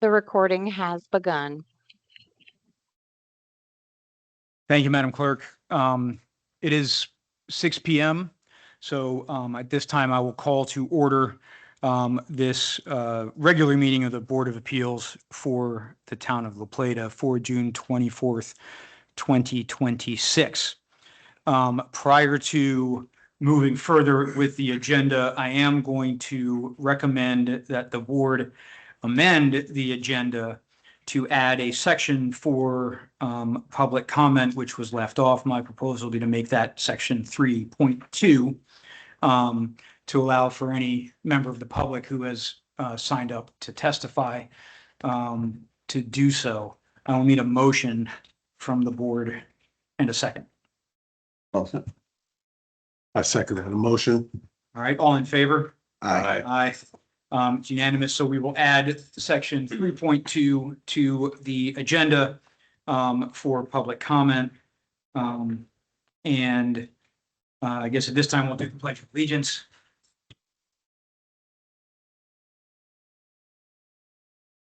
The recording has begun. Thank you, Madam Clerk. It is 6 p.m. So at this time, I will call to order this regular meeting of the Board of Appeals for the town of La Plata for June 24th, 2026. Prior to moving further with the agenda, I am going to recommend that the board amend the agenda to add a section for public comment, which was left off. My proposal would be to make that section 3.2 to allow for any member of the public who has signed up to testify to do so. I will need a motion from the board and a second. I second that motion. All right, all in favor? Aye. Aye. It's unanimous, so we will add section 3.2 to the agenda for public comment. And I guess at this time, we'll do the Pledge of Allegiance.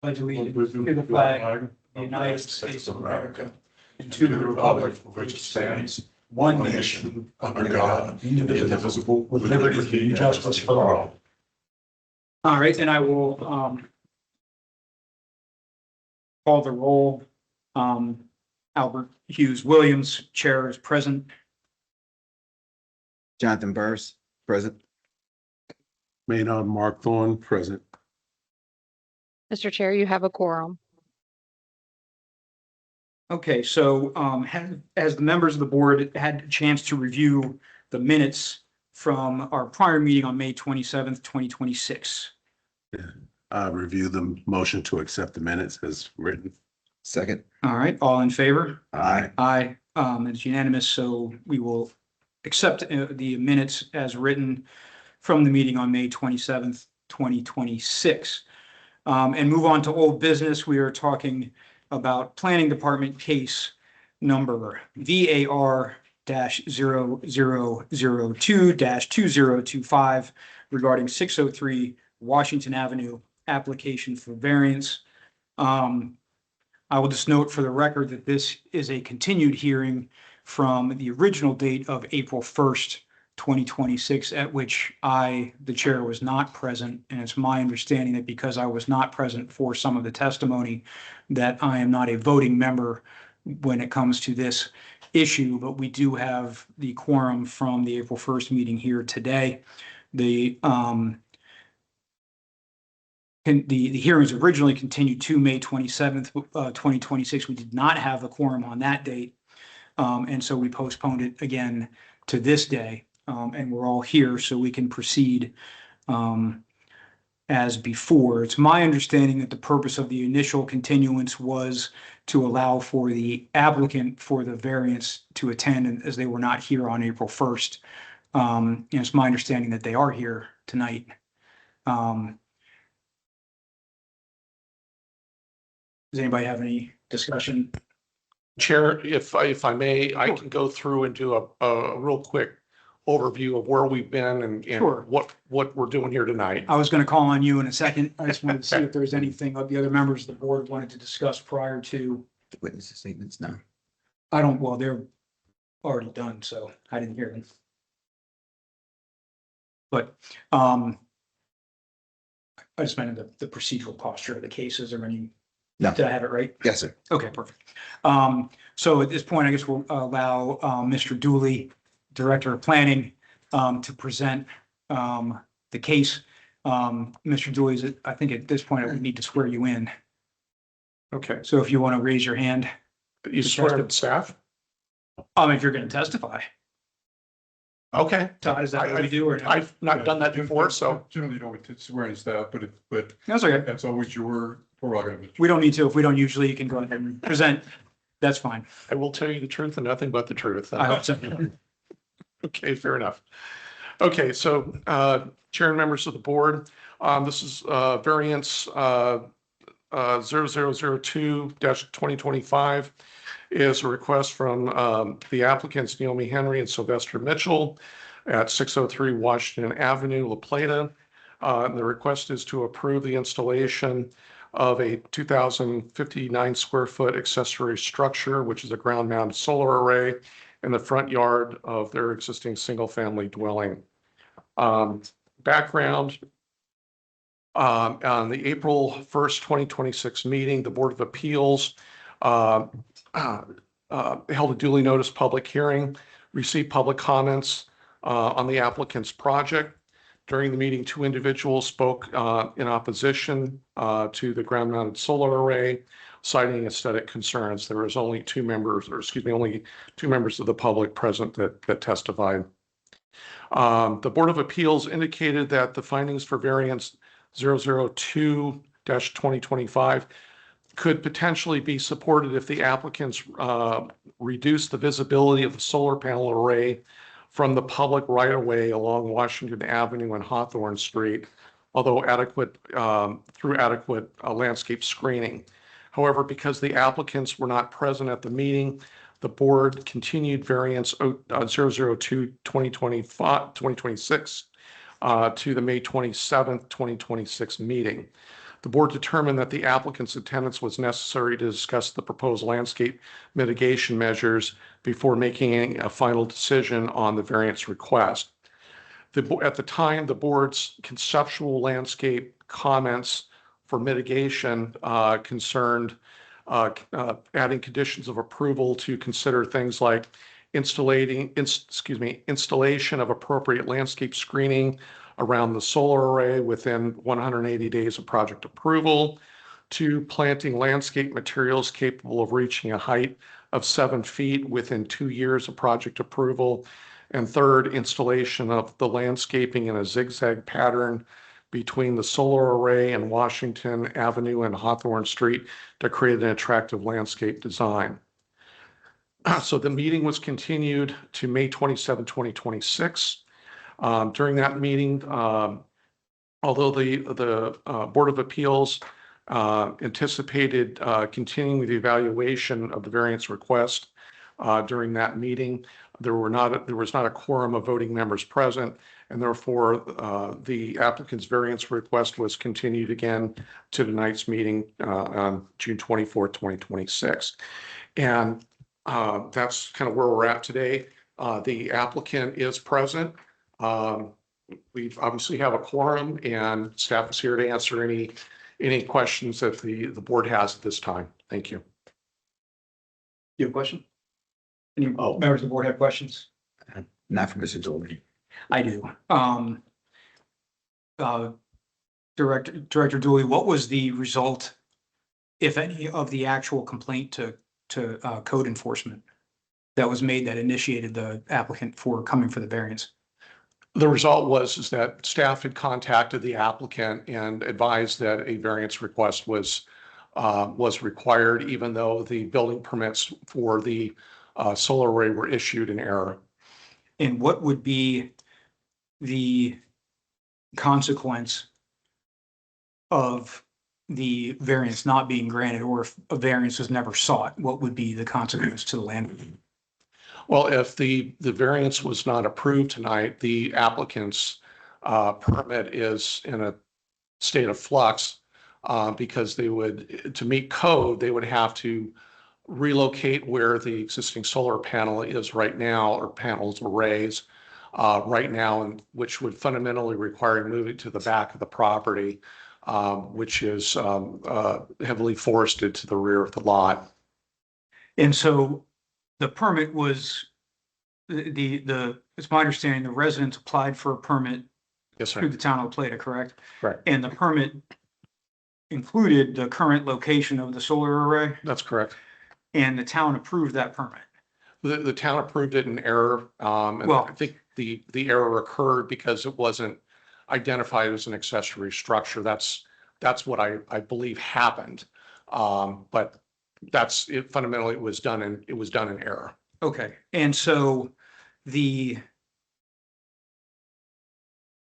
Pledge allegiance to the flag of the United States of America and to the republic for which it stands, one nation, under God, indivisible, with liberty and justice for all. All right, and I will call the roll. Albert Hughes Williams, Chair, is present. Jonathan Burris, present. Maynard Mark Thorne, present. Mr. Chair, you have a quorum. Okay, so as the members of the board had a chance to review the minutes from our prior meeting on May 27th, 2026. I review the motion to accept the minutes as written. Second. All right, all in favor? Aye. Aye, it's unanimous, so we will accept the minutes as written from the meeting on May 27th, 2026. And move on to old business. We are talking about Planning Department case number VAR-0002-2025 regarding 603 Washington Avenue application for variance. I will just note for the record that this is a continued hearing from the original date of April 1st, 2026, at which I, the chair, was not present. And it's my understanding that because I was not present for some of the testimony, that I am not a voting member when it comes to this issue, but we do have the quorum from the April 1st meeting here today. The hearings originally continued to May 27th, 2026. We did not have a quorum on that date. And so we postponed it again to this day. And we're all here so we can proceed as before. It's my understanding that the purpose of the initial continuance was to allow for the applicant for the variance to attend, and as they were not here on April 1st. And it's my understanding that they are here tonight. Does anybody have any discussion? Chair, if I may, I can go through and do a real quick overview of where we've been and Sure. what we're doing here tonight. I was going to call on you in a second. I just wanted to see if there's anything the other members of the board wanted to discuss prior to. The witness statements now. Well, they're already done, so I didn't hear them. But I just meant the procedural posture of the cases or any. No. Did I have it right? Yes, sir. Okay, perfect. So at this point, I guess we'll allow Mr. Dooley, Director of Planning, to present the case. Mr. Dooley, I think at this point, I would need to swear you in. Okay. So if you want to raise your hand, You swear to staff? if you're going to testify. Okay. Todd, is that what we do or? no? I've not done that before, so Generally, you don't swear in staff, but That's okay. that's always your prerogative. We don't need to. If we don't usually, you can go ahead and present. That's fine. I will tell you the truth and nothing but the truth. I hope so. Okay, fair enough. Okay, so Chair and members of the board, this is variance 0002-2025 is a request from the applicants Naomi Henry and Sylvester Mitchell at 603 Washington Avenue, La Plata. The request is to approve the installation of a 2,059 square foot accessory structure, which is a ground mounted solar array in the front yard of their existing single family dwelling. Background, on the April 1st, 2026 meeting, the Board of Appeals held a duly noticed public hearing, received public comments on the applicant's project. During the meeting, 2 individuals spoke in opposition to the ground mounted solar array, citing aesthetic concerns. There was only 2 members, or excuse me, only 2 members of the public present that testified. The Board of Appeals indicated that the findings for variance 002-2025 could potentially be supported if the applicants reduce the visibility of the solar panel array from the public right-of-way along Washington Avenue and Hawthorne Street, although through adequate landscape screening. However, because the applicants were not present at the meeting, the board continued variance 002-2026 to the May 27th, 2026 meeting. The board determined that the applicant's attendance was necessary to discuss the proposed landscape mitigation measures before making a final decision on the variance request. At the time, the board's conceptual landscape comments for mitigation concerned adding conditions of approval to consider things like installation of appropriate landscape screening around the solar array within 180 days of project approval, to planting landscape materials capable of reaching a height of 7 feet within 2 years of project approval, and third, installation of the landscaping in a zigzag pattern between the solar array and Washington Avenue and Hawthorne Street to create an attractive landscape design. So the meeting was continued to May 27, 2026. During that meeting, although the Board of Appeals anticipated continuing the evaluation of the variance request during that meeting, there was not a quorum of voting members present, and therefore the applicant's variance request was continued again to tonight's meeting on June 24, 2026. And that's kind of where we're at today. The applicant is present. We obviously have a quorum, and staff is here to answer any questions that the board has at this time. Thank you. You have a question? Any Oh. members of the board have questions? Not for Mr. Doherty. I do. Director Dooley, what was the result, if any, of the actual complaint to code enforcement that was made that initiated the applicant for coming for the variance? The result was that staff had contacted the applicant and advised that a variance request was required, even though the building permits for the solar array were issued in error. And what would be the consequence of the variance not being granted, or if a variance was never sought, what would be the consequence to the landowner? Well, if the variance was not approved tonight, the applicant's permit is in a state of flux because to meet code, they would have to relocate where the existing solar panel is right now, or panels arrays right now, and which would fundamentally require moving to the back of the property, which is heavily forested to the rear of the lot. And so the permit was, it's my understanding, the residents applied for a permit Yes, through sir. the town of Plata, correct? Correct. And the permit included the current location of the solar array, That's correct. and the town approved that permit. The town approved it in error. And Well- I think the error occurred because it wasn't identified as an accessory structure. That's what I believe happened. But that's it. Fundamentally, it was done in error. Okay, and so the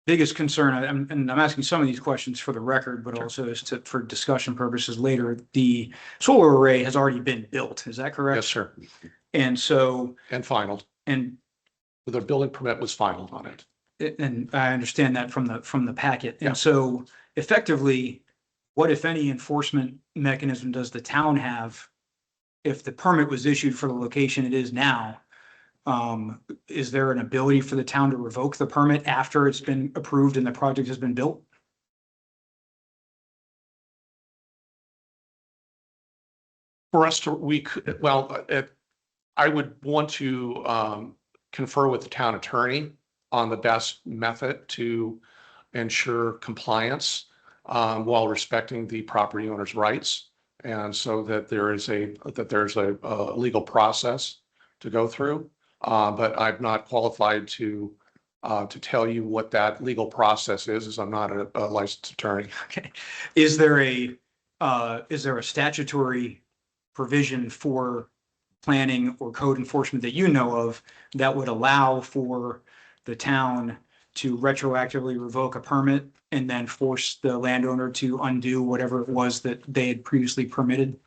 biggest concern, and I'm asking some of these questions for the record, but also for discussion purposes later, the solar array has already been built, is that correct? Yes, sir. And so, And finalized. and The building permit was finalized on it. and I understand that from the packet. Yeah. And so effectively, what, if any, enforcement mechanism does the town have if the permit was issued for the location it is now? Is there an ability for the town to revoke the permit after it's been approved and the project has been built? For us to, we could, well, I would want to confer with the town attorney on the best method to ensure compliance while respecting the property owner's rights. And so that there's a legal process to go through. But I'm not qualified to tell you what that legal process is, as I'm not a licensed attorney. Okay. Is there a statutory provision for planning or code enforcement that you know of that would allow for the town to retroactively revoke a permit and then force the landowner to undo whatever it was that they had previously permitted?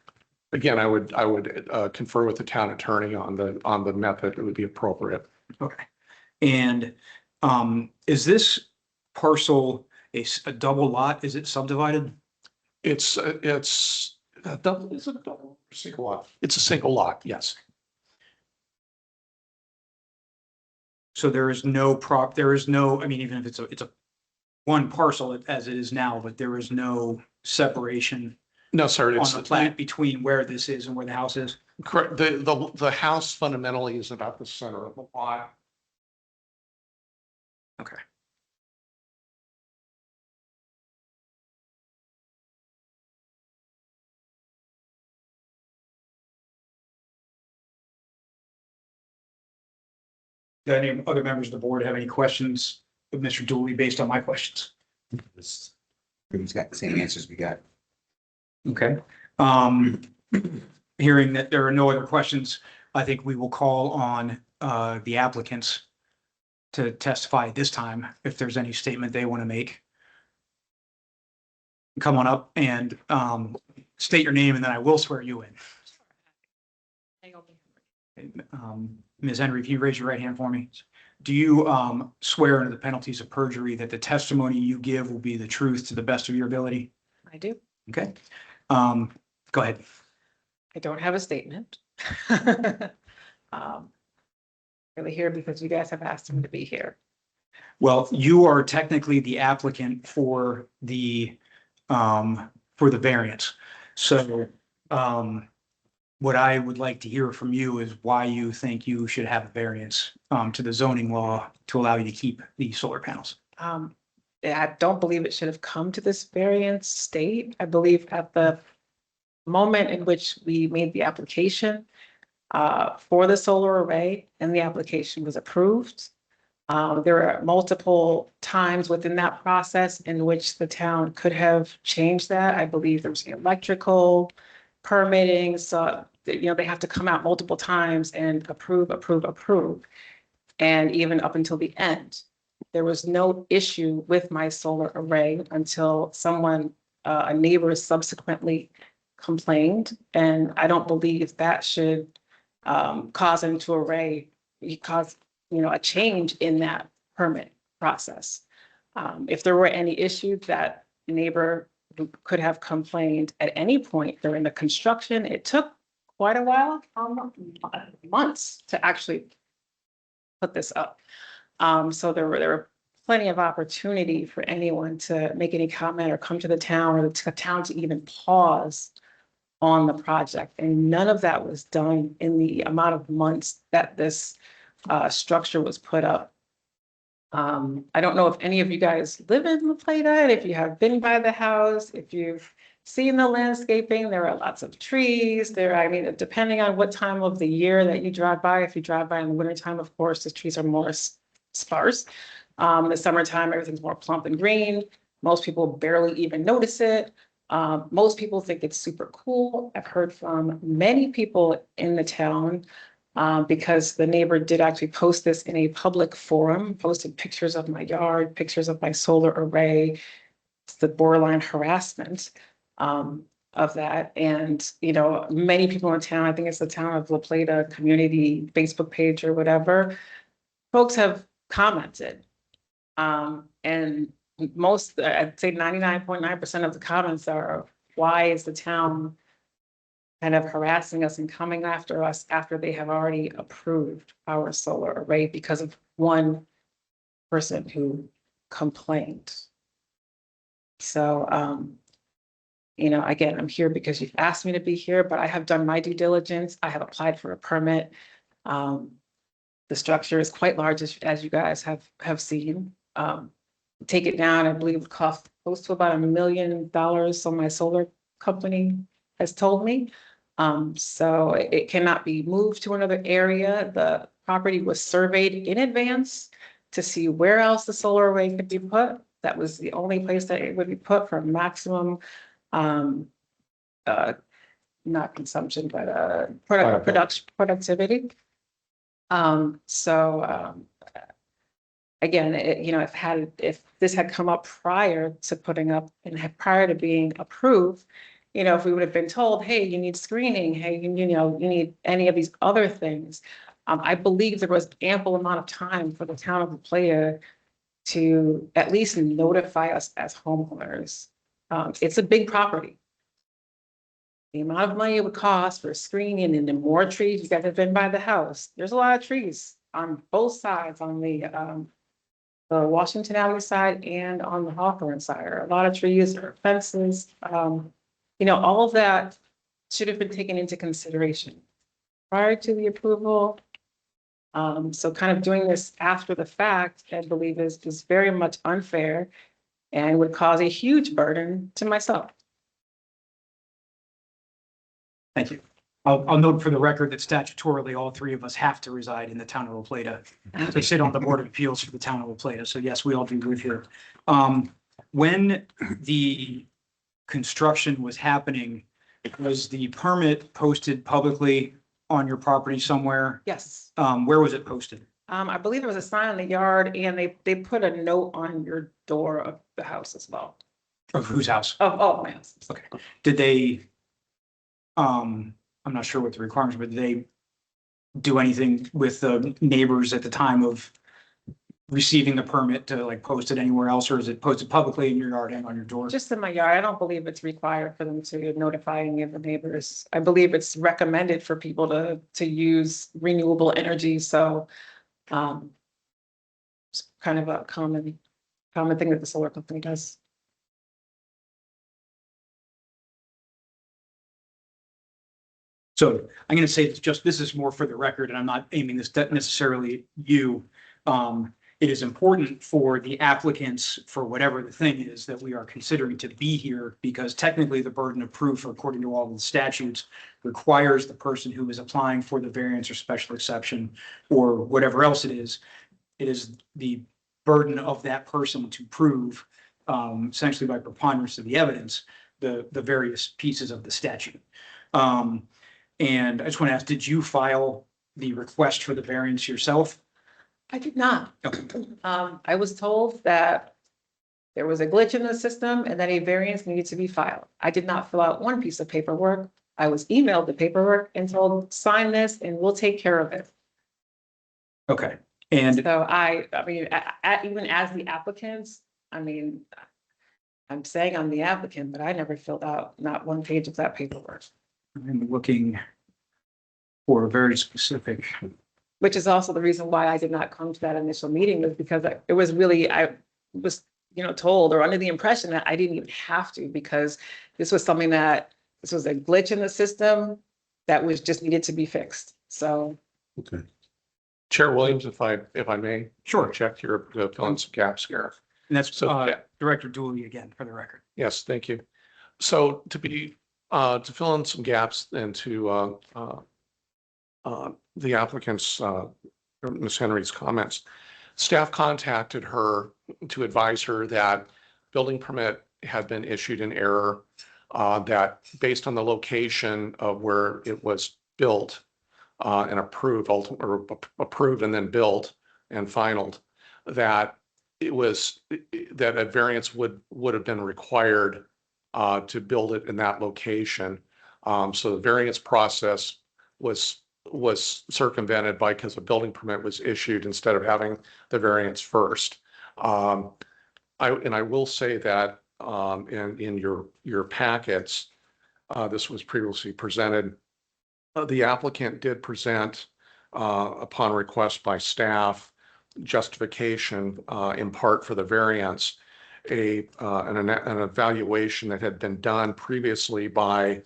Again, I would confer with the town attorney on the method that would be appropriate. Okay. And is this parcel a double lot? Is it subdivided? It's a double, is it a double or single lot? It's a single lot, yes. So there is no, I mean, even if it's a one parcel as it is now, but there is no separation No, sir, on it's the plat between where this is and where the house is? correct. The house fundamentally is about the center of the lot. Okay. Do any other members of the board have any questions of Mr. Dooley based on my questions? He's got the same answers we got. Okay. Hearing that there are no other questions, I think we will call on the applicants to testify at this time if there's any statement they want to make. Come on up and state your name and then I will swear you in. Ms. Henry, if you raise your right hand for me. Do you swear under the penalties of perjury that the testimony you give will be the truth to the best of your ability? I do. Okay. Go ahead. I don't have a statement. Really here because you guys have asked me to be here. Well, you are technically the applicant for the variance. So what I would like to hear from you is why you think you should have a variance to the zoning law to allow you to keep the solar panels. I don't believe it should have come to this variance state. I believe at the moment in which we made the application for the solar array and the application was approved, there were multiple times within that process in which the town could have changed that. I believe there was electrical permitting, so they have to come out multiple times and approve. And even up until the end, there was no issue with my solar array until someone, a neighbor subsequently complained. And I don't believe that should cause them to cause a change in that permit process. If there were any issues, that neighbor could have complained at any point during the construction. It took quite a while, months to actually put this up. So there were plenty of opportunity for anyone to make any comment or come to the town or the town to even pause on the project. And none of that was done in the amount of months that this structure was put up. I don't know if any of you guys live in La Plata, and if you have been by the house, if you've seen the landscaping, there are lots of trees there. I mean, depending on what time of the year that you drive by, if you drive by in the wintertime, of course, the trees are more sparse. In the summertime, everything's more plump and green. Most people barely even notice it. Most people think it's super cool. I've heard from many people in the town because the neighbor did actually post this in a public forum, posted pictures of my yard, pictures of my solar array. It's the borderline harassment of that. And, many people in town, I think it's the Town of La Plata community Facebook page or whatever, folks have commented. And most, I'd say 99.9% of the comments are, why is the town kind of harassing us and coming after us after they have already approved our solar array because of one person who complained. So, again, I'm here because you've asked me to be here, but I have done my due diligence. I have applied for a permit. The structure is quite large, as you guys have seen. Take it down, I believe it would cost close to about $1 million, so my solar company has told me. So it cannot be moved to another area. The property was surveyed in advance to see where else the solar array could be put. That was the only place that it would be put for maximum, not consumption, but productivity. Again, if this had come up prior to putting up and prior to being approved, if we would have been told, hey, you need screening, hey, you need any of these other things. I believe there was ample amount of time for the town of La Plata to at least notify us as homeowners. It's a big property. The amount of money it would cost for screening and the more trees, you guys have been by the house. There's a lot of trees on both sides, on the Washington Avenue side and on the Hawthorne side. There are a lot of trees or fences. All of that should have been taken into consideration prior to the approval. So kind of doing this after the fact, I believe is very much unfair and would cause a huge burden to myself. Thank you. I'll note for the record that statutorily, all three of us have to reside in the town of La Plata to sit on the Board of Appeals for the town of La Plata. So yes, we all do live here. When the construction was happening, was the permit posted publicly on your property somewhere? Yes. Where was it posted? I believe there was a sign in the yard and they put a note on your door of the house as well. Of whose house? Oh, my house. Okay. Did they, I'm not sure what the requirements, but did they do anything with the neighbors at the time of receiving the permit to like post it anywhere else, or is it posted publicly in your yard and on your door? Just in my yard. I don't believe it's required for them to notify any of the neighbors. I believe it's recommended for people to use renewable energy. So it's kind of a common thing that the solar company does. So I'm going to say this is more for the record, and I'm not aiming this necessarily at you. It is important for the applicants, for whatever the thing is that we are considering, to be here, because technically the burden of proof, according to all of the statutes, requires the person who is applying for the variance or special exception or whatever else it is the burden of that person to prove, essentially by preponderance of the evidence, the various pieces of the statute. And I just want to ask, did you file the request for the variance yourself? I did not. Okay. I was told that there was a glitch in the system and that a variance needed to be filed. I did not fill out one piece of paperwork. I was emailed the paperwork and told, sign this and we'll take care of it. Okay. And So I mean, even as the applicants, I'm saying I'm the applicant, but I never filled out not one page of that paperwork. I'm looking for a very specific. Which is also the reason why I did not come to that initial meeting, was because I was, told or under the impression that I didn't even have to, because this was a glitch in the system that was just needed to be fixed. So. Okay. Chair Williams, if I may. Sure. Check here to fill in some gaps here. And that's So, Director Dooley again, for the record. Yes, thank you. So to fill in some gaps and to the applicant's, Ms. Henry's comments, staff contacted her to advise her that building permit had been issued in error, that based on the location of where it was built and approved, or approved and then built and finalized, that that a variance would have been required to build it in that location. So the variance process was circumvented because a building permit was issued instead of having the variance first. I will say that in your packets, this was previously presented. The applicant did present, upon request by staff, justification in part for the variance, an evaluation that had been done previously by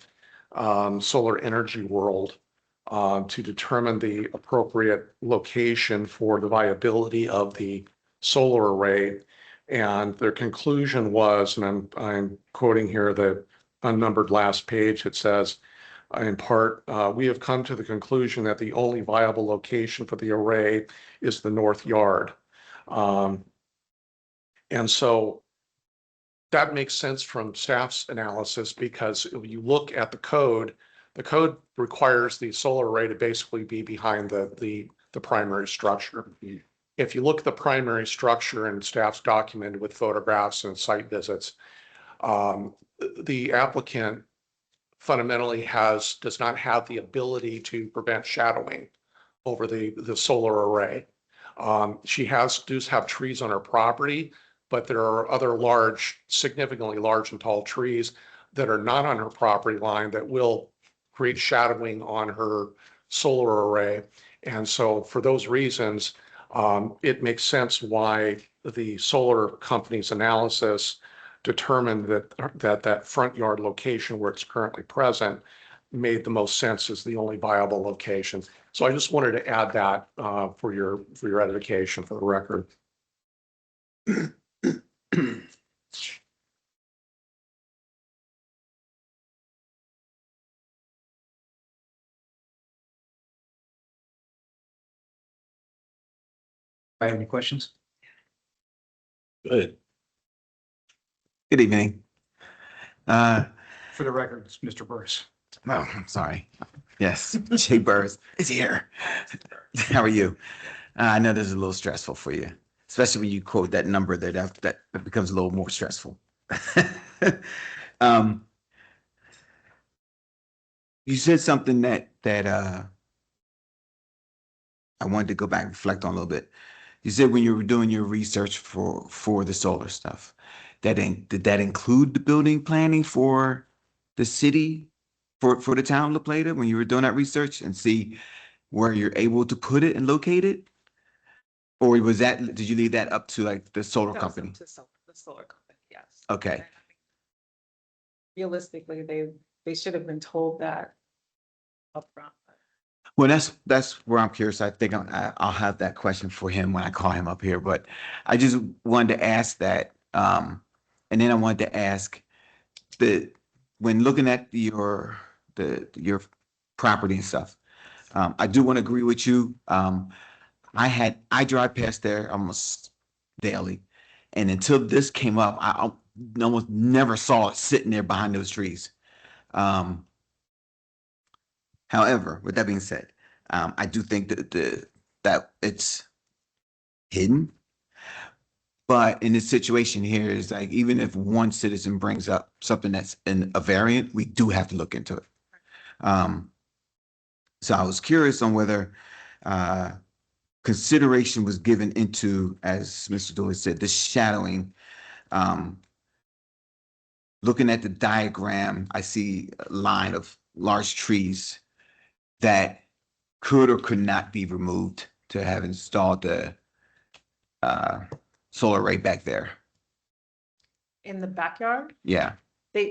Solar Energy World to determine the appropriate location for the viability of the solar array. And their conclusion was, and I'm quoting here the unnumbered last page, it says, in part, we have come to the conclusion that the only viable location for the array is the north yard. And so that makes sense from staff's analysis, because if you look at the code requires the solar array to basically be behind the primary structure. If you look at the primary structure in staff's document with photographs and site visits, the applicant fundamentally does not have the ability to prevent shadowing over the solar array. She does have trees on her property, but there are other significantly large and tall trees that are not on her property line that will create shadowing on her solar array. And so for those reasons, it makes sense why the solar company's analysis determined that front yard location where it's currently present made the most sense as the only viable location. So I just wanted to add that for your edification, for the record. I have any questions? Good. Good evening. For the record, it's Mr. Burris. Oh, I'm sorry. Yes, Jay Burris is here. How are you? I know this is a little stressful for you, especially when you quote that number that becomes a little more stressful. You said something that I wanted to go back and reflect on a little bit. You said when you were doing your research for the solar stuff, did that include the building planning for the city, for the town of La Plata, when you were doing that research and see where you're able to put it and locate it? Or did you leave that up to like the solar That was up company? to the solar company, yes. Okay. Realistically, they should have been told that upfront. Well, that's where I'm curious. I think I'll have that question for him when I call him up here, but I just wanted to ask that. And then I wanted to ask when looking at your property and stuff, I do want to agree with you. I drive past there almost daily, and until this came up, I almost never saw it sitting there behind those trees. However, with that being said, I do think that it's hidden. But in this situation here is like, even if one citizen brings up something that's a variant, we do have to look into it. So I was curious on whether consideration was given into, as Mr. Dooley said, the shadowing. Looking at the diagram, I see a line of large trees that could or could not be removed to have installed the solar array back there. In the backyard, Yeah,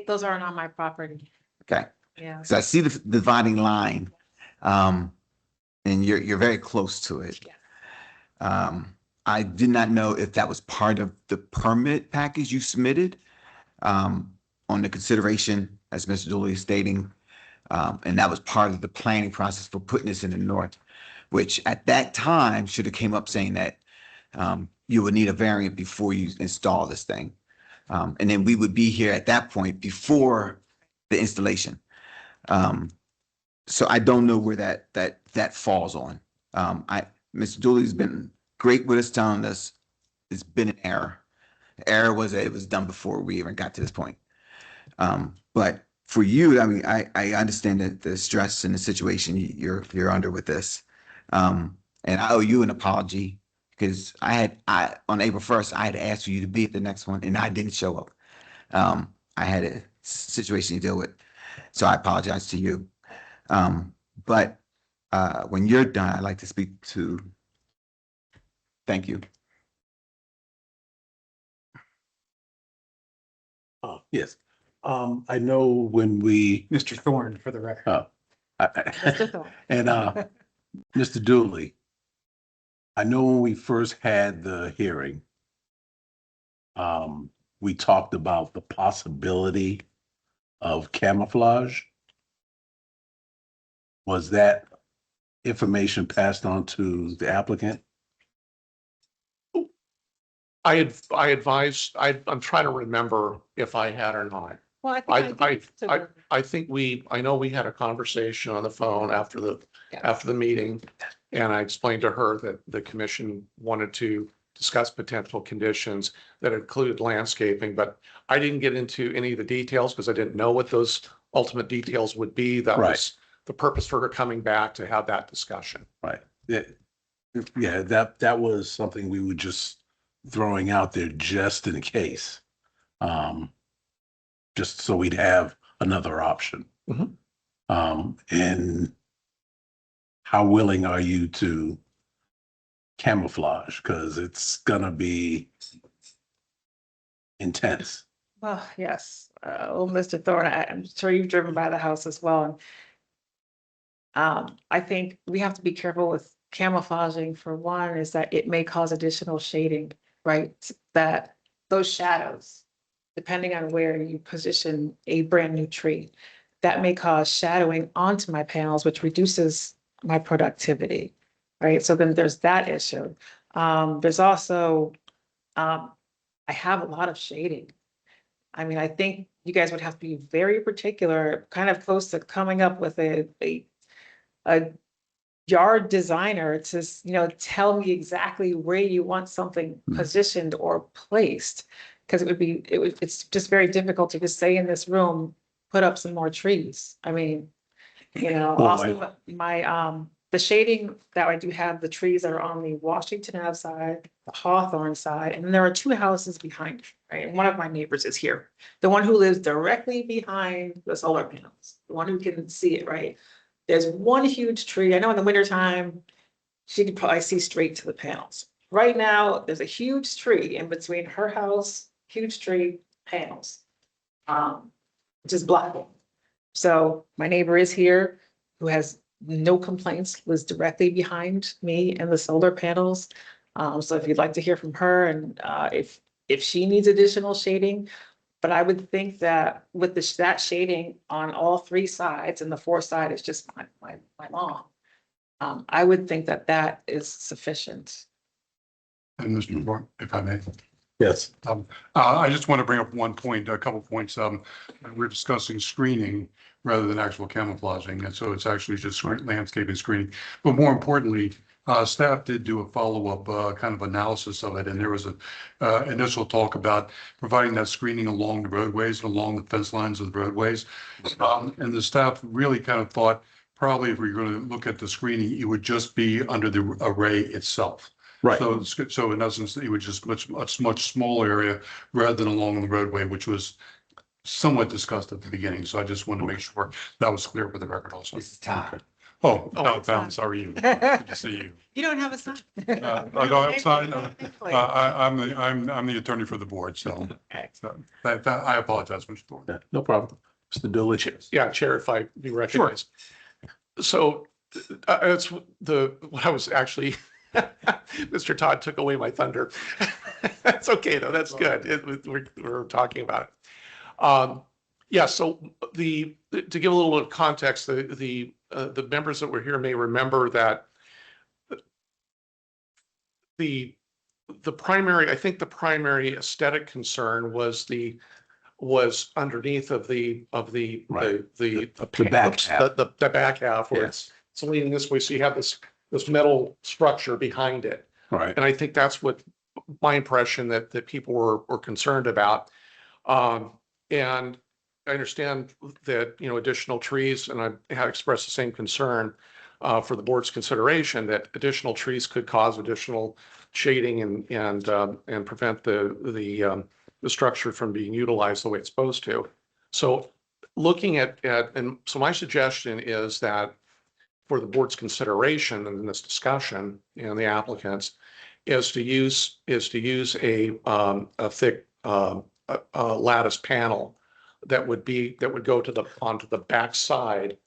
those aren't on my property. okay. Yeah. So I see the dividing line, and you're very close to it. Yeah. I did not know if that was part of the permit package you submitted on the consideration, as Mr. Dooley is stating, and that was part of the planning process for putting this in the north, which at that time should have came up saying that you would need a variant before you install this thing. And then we would be here at that point before the installation. So I don't know where that falls on. Mr. Dooley's been great with us telling us it's been an error. The error was that it was done before we even got to this point. But for you, I mean, I understand the stress and the situation you're under with this. And I owe you an apology because on April 1st, I had asked for you to be at the next one and I didn't show up. I had a situation to deal with, so I apologize to you. But when you're done, I'd like to speak to, thank you. Yes. I know when we, Mr. Thorne, for the record. Mr. Thorne. and, Mr. Dooley, I know when we first had the hearing, we talked about the possibility of camouflage. Was that information passed on to the applicant? I advised, I'm trying to remember if I had or not. Well, I know we had a conversation on the phone after the meeting. And I explained to her that the commission wanted to discuss potential conditions that included landscaping, but I didn't get into any of the details because I didn't know what those ultimate details would be. That Right. was the purpose for her coming back to have that discussion. Right. Yeah, that was something we were just throwing out there just in case. Just so we'd have another option. Mhm. And how willing are you to camouflage? Because it's gonna be intense. Well, yes. Mr. Thorne, I'm sure you've driven by the house as well. I think we have to be careful with camouflaging. For one, is that it may cause additional shading, right? That those shadows, depending on where you position a brand new tree, that may cause shadowing onto my panels, which reduces my productivity, right? So then there's that issue. There's also, I have a lot of shading. I mean, I think you guys would have to be very particular, kind of close to coming up with a yard designer to, tell me exactly where you want something positioned or placed. Because it's just very difficult to just say in this room, put up some more trees. I mean, also the shading that I do have, the trees that are on the Washington Ave side, the Hawthorne side, and then there are two houses behind, right? And one of my neighbors is here. The one who lives directly behind the solar panels, the one who can see it, right? There's one huge tree. I know in the wintertime, she could probably see straight to the panels. Right now, there's a huge tree in between her house, huge tree, panels, which is blocking. So my neighbor is here, who has no complaints, was directly behind me and the solar panels. So if you'd like to hear from her, and if she needs additional shading, but I would think that with that shading on all three sides, and the fourth side is just my lawn, I would think that that is sufficient. And Mr. Thorne, if I may. Yes. I just want to bring up one point, a couple points. We're discussing screening rather than actual camouflaging. And so it's actually just landscaping screening. But more importantly, staff did do a follow-up kind of analysis of it. And there was a initial talk about providing that screening along the roadways and along the fence lines of the roadways. And the staff really kind of thought probably if we were going to look at the screening, it would just be under the array itself. Right. So in essence, it would just much smaller area rather than along the roadway, which was somewhat discussed at the beginning. So I just wanted to make sure that was clear for the record also. This is Todd. Oh, Val, how are you? Good to see you. You don't have a sign. I don't have a sign. I'm the attorney for the board, so that I apologize, Mr. Thorne. Yeah, no problem. Mr. Dooley. Yeah, Chair, if I be recognized. So that's what I was actually, Mr. Todd took away my thunder. That's okay, though. That's good. We're talking about it. Yeah, so to give a little bit of context, the members that were here may remember that the primary aesthetic concern was underneath of the Right. the back half. the back half where Yes. it's leaning this way. So you have this metal structure behind it. Right. And I think that's what my impression that people were concerned about. And I understand that, additional trees, and I had expressed the same concern for the board's consideration that additional trees could cause additional shading and prevent the structure from being utilized the way it's supposed to. So looking and so my suggestion is that for the board's consideration in this discussion and the applicants is to use a thick lattice panel that would go onto the back side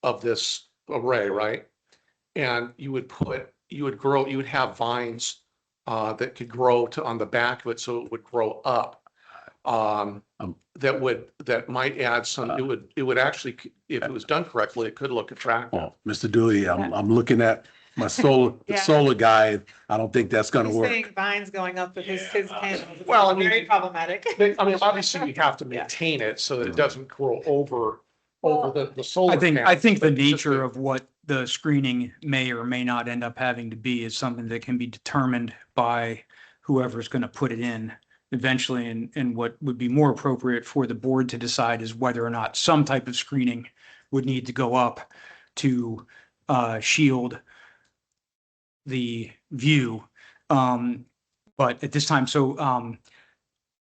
of this array, right? And you would have vines that could grow on the back of it, so it would grow up. That might add some, it would actually, if it was done correctly, it could look attractive. Oh, Mr. Dooley, I'm looking at my solar, the Yeah. solar guy. I don't think that's gonna He's work. saying vines going up with his panels. It's Well, I mean- very problematic. I mean, obviously you have to maintain it so that it doesn't grow over the solar. I think the panels, but just nature of what the screening may or may not end up having to be is something that can be determined by whoever's going to put it in eventually. And what would be more appropriate for the board to decide is whether or not some type of screening would need to go up to shield the view. But at this time, so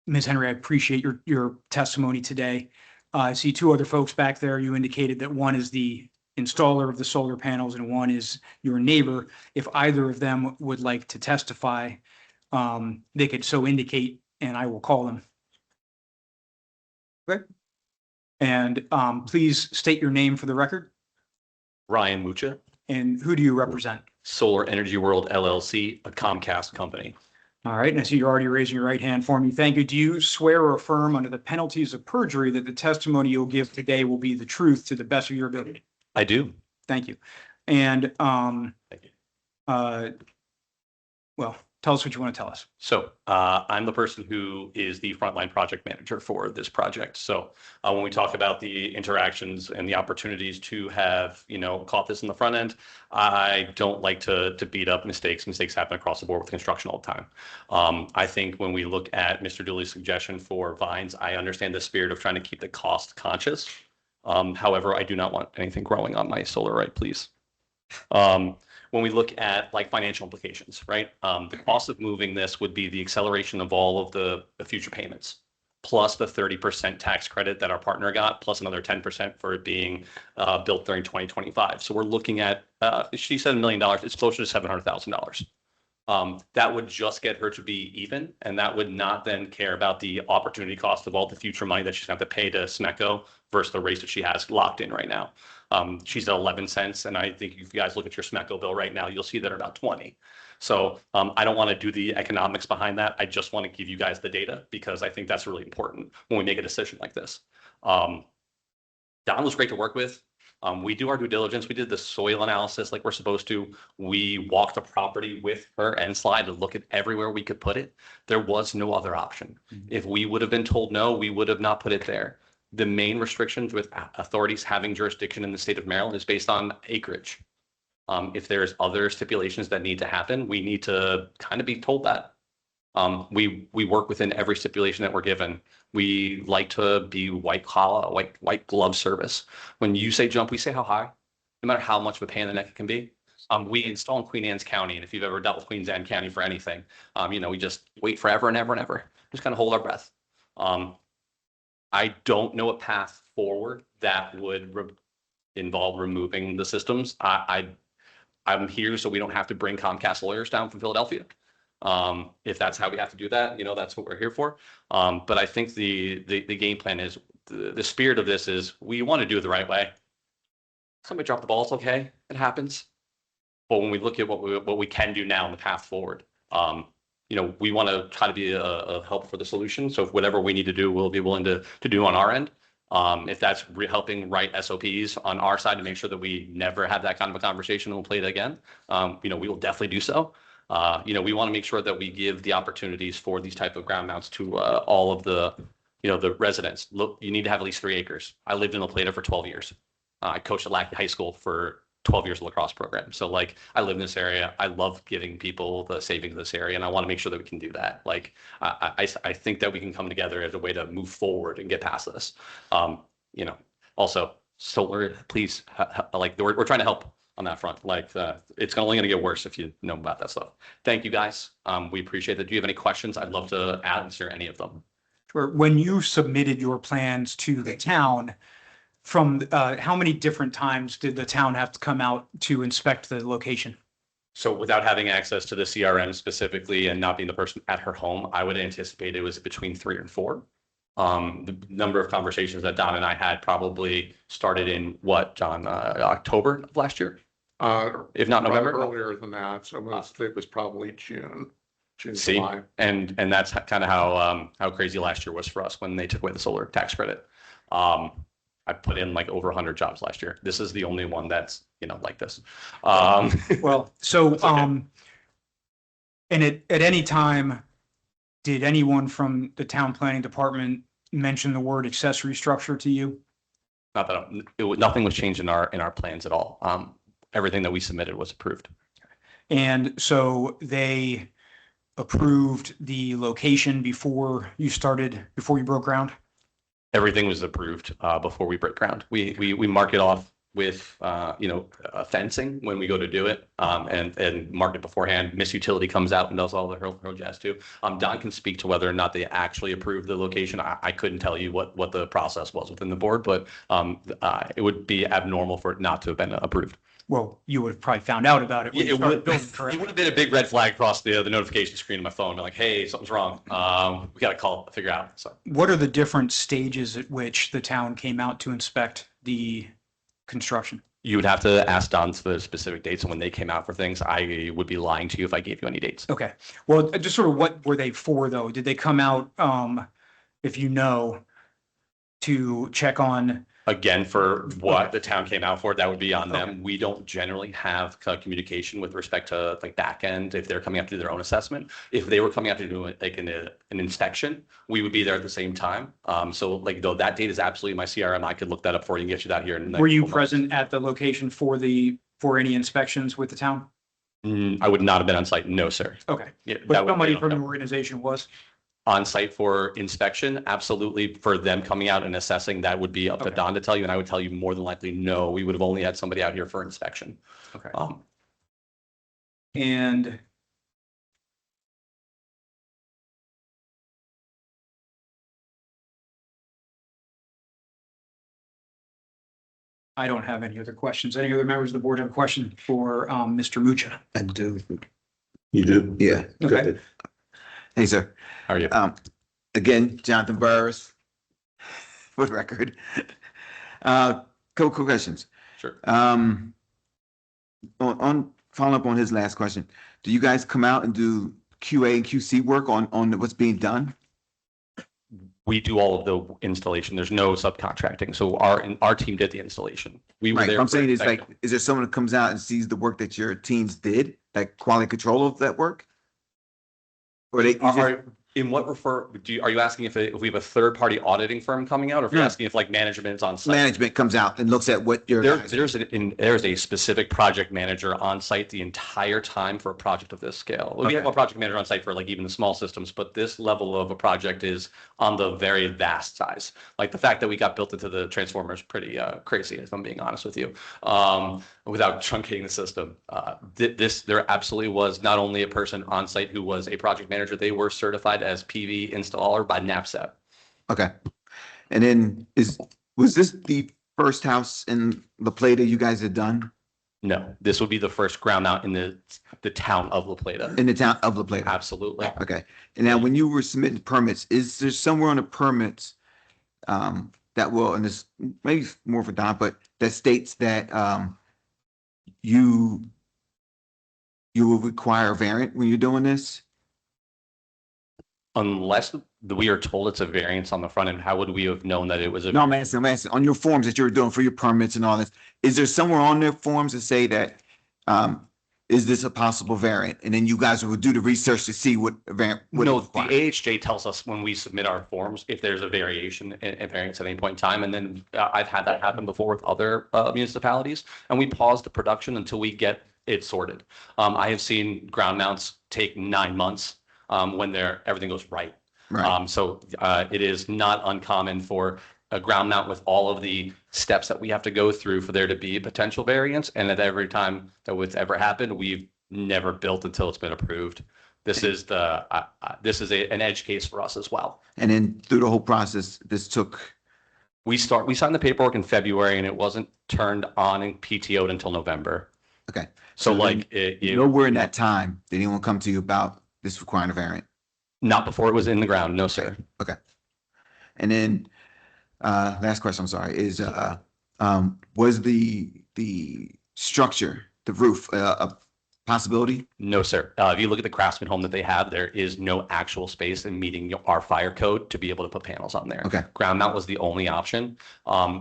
Ms. Henry, I appreciate your testimony today. I see two other folks back there. You indicated that one is the installer of the solar panels and one is your neighbor. If either of them would like to testify, they could so indicate and I will call them. Okay. And please state your name for the record Ryan Mucha, and who do you represent? Solar Energy World LLC, a Comcast company. All right, and I see you're already raising your right hand for me. Thank you. Do you swear or affirm under the penalties of perjury that the testimony you'll give today will be the truth to the best of your ability? I do. Thank you. And Thank you. well, tell us what you want to tell us. So I'm the person who is the frontline project manager for this project. So when we talk about the interactions and the opportunities to have, caught this in the front end, I don't like to beat up mistakes. Mistakes happen across the board with construction all the time. I think when we look at Mr. Dooley's suggestion for vines, I understand the spirit of trying to keep the cost conscious. However, I do not want anything growing on my solar array, please. When we look at like financial implications, right? The cost of moving this would be the acceleration of all of the future payments, plus the 30% tax credit that our partner got, plus another 10% for it being built during 2025. So we're looking at, she said $1 million, it's closer to $700,000. That would just get her to be even, and that would not then care about the opportunity cost of all the future money that she's going to have to pay to SMECO versus the rates that she has locked in right now. She's at 11 cents, and I think if you guys look at your SMECO bill right now, you'll see that about 20. So I don't want to do the economics behind that. I just want to give you guys the data because I think that's really important when we make a decision like this. Don was great to work with. We do our due diligence. We did the soil analysis like we're supposed to. We walked the property with her and Slide to look at everywhere we could put it. There was no other option. If we would have been told no, we would have not put it there. The main restrictions with authorities having jurisdiction in the state of Maryland is based on acreage. If there's other stipulations that need to happen, we need to kind of be told that. We work within every stipulation that we're given. We like to be white collar, white glove service. When you say jump, we say how high, no matter how much of a pain in the neck it can be. We install in Queen Anne's County, and if you've ever dealt with Queen Anne County for anything, we just wait forever and ever and ever. Just kind of hold our breath. I don't know a path forward that would involve removing the systems. I'm here so we don't have to bring Comcast lawyers down from Philadelphia. If that's how we have to do that, that's what we're here for. But I think the game plan is the spirit of this is we want to do it the right way. Somebody dropped the ball, it's okay. It happens. But when we look at what we can do now in the path forward, we want to try to be a help for the solution. So if whatever we need to do, we'll be willing to do on our end. If that's helping write SOPs on our side to make sure that we never have that kind of a conversation and we'll play it again, we will definitely do so. We want to make sure that we give the opportunities for these type of ground mounts to all of the, the residents. Look, you need to have at least 3 acres. I lived in La Plata for 12 years. I coached at Lackey High School for 12 years of lacrosse program. So I live in this area. I love giving people the savings of this area, and I want to make sure that we can do that. I think that we can come together as a way to move forward and get past this. Also solar, please, we're trying to help. on that front. Like, it's only going to get worse if you know about that stuff. Thank you, guys. We appreciate that. Do you have any questions? I'd love to answer any of them. When you submitted your plans to the town, how many different times did the town have to come out to inspect the location? So without having access to the CRM specifically and not being the person at her home, I would anticipate it was between 3 and 4. The number of conversations that Don and I had probably started in what, John, October of last year, if not November. Earlier than that, so it was probably June, See, July. and that's kind of how crazy last year was for us when they took away the solar tax credit. I put in like over 100 jobs last year. This is the only one that's, like this. Well, so, and at any time, did anyone from the town planning department mention the word accessory structure to you? Not that nothing was changed in our plans at all. Everything that we submitted was approved. And so they approved the location before you broke ground? Everything was approved before we break ground. We mark it off with fencing when we go to do it, and mark it beforehand. Miss Utility comes out and does all the her jazz too. Don can speak to whether or not they actually approved the location. I couldn't tell you what the process was within the board, but it would be abnormal for it not to have been approved. Well, you would have probably found out about it when you started building, It correct? would have been a big red flag across the notification screen on my phone. Like, hey, something's wrong. We got to figure out. So What are the different stages at which the town came out to inspect the construction? you would have to ask Don for the specific dates and when they came out for things. I would be lying to you if I gave you any dates. Okay, well, just sort of what were they for though? Did they come out, if you know, to check on? Again, for what the town came out for, that would be on them. We don't generally have communication with respect to like back end if they're coming up to do their own assessment. If they were coming out to do like an inspection, we would be there at the same time. So like though that date is absolutely my CRM, I could look that up for you and get you that here. Were you present at the location for any inspections with the town? I would not have been on site. No, sir. Okay, Yeah, but that would somebody be from the on organization was? site for inspection. Absolutely. For them coming out and assessing, that would be up to Okay. Don to tell you. And I would tell you more than likely, no, we would have only had somebody out here for inspection. Okay. Um, And I don't have any other questions. Any other members of the board have a question for Mr. Mucha? I do. You do? Yeah. Okay. Hey, sir. How are you? Again, Jonathan Burrs, for the record. Couple questions. Sure. On following up on his last question, do you guys come out and do QA and QC work on what's being done? We do all of the installation. There's no subcontracting. So our team did the installation. We were Right, there. what I'm for saying is like, inspection. is there someone that comes out and sees the work that your teams did, like quality control of that work? Or they, In what are you asking if we have a third party auditing firm coming out, or if you're Yeah. asking if like management's on site? management comes out and looks at what your guys- There's a specific project manager on site the entire time for a project of this scale. We have Okay. a project manager on site for like even the small systems, but this level of a project is on the very vast size. Like the fact that we got built into the transformer is pretty crazy, if I'm being honest with you. Without truncating the system, there absolutely was not only a person on site who was a project manager, they were certified as PV installer by NAPSAT. Okay. And then was this the first house in La Plata you guys had done No, this would be the first ground mount in the town of La Plata. in the town of La Plata? Absolutely. Okay. And now when you were submitting permits, is there somewhere on the permits that will, and this maybe more for Don, but that states that you will require a variant when you're doing this? Unless we are told it's a variance on the front end, how would we have known that it was a? No, I'm asking, on your forms that you're doing for your permits and all this, is there somewhere on their forms that say that, is this a possible variant? And then you guys will do the research to see what variant. what it No, the requires. AHJ tells us when we submit our forms, if there's a variation, a variance at any point in time. And then I've had that happen before with other municipalities, and we pause the production until we get it sorted. I have seen ground mounts take 9 months everything goes right. Right. So it is not uncommon for a ground mount with all of the steps that we have to go through for there to be a potential variance. And at every time that was ever happened, we've never built until it's been approved. This is an edge case for us as well. And then through the whole process, this took, We signed the paperwork in February and it wasn't turned on and PTO'd until November. okay. So then like nowhere in that time did anyone come to you about this requiring a variant? not before it was in the ground. No, sir. Okay. And then, last question, I'm sorry, is, was the structure, the roof, a possibility? No, sir. If you look at the Craftsman home that they have, there is no actual space in meeting our fire code to be able to put panels on there. Okay. Ground mount was the only option.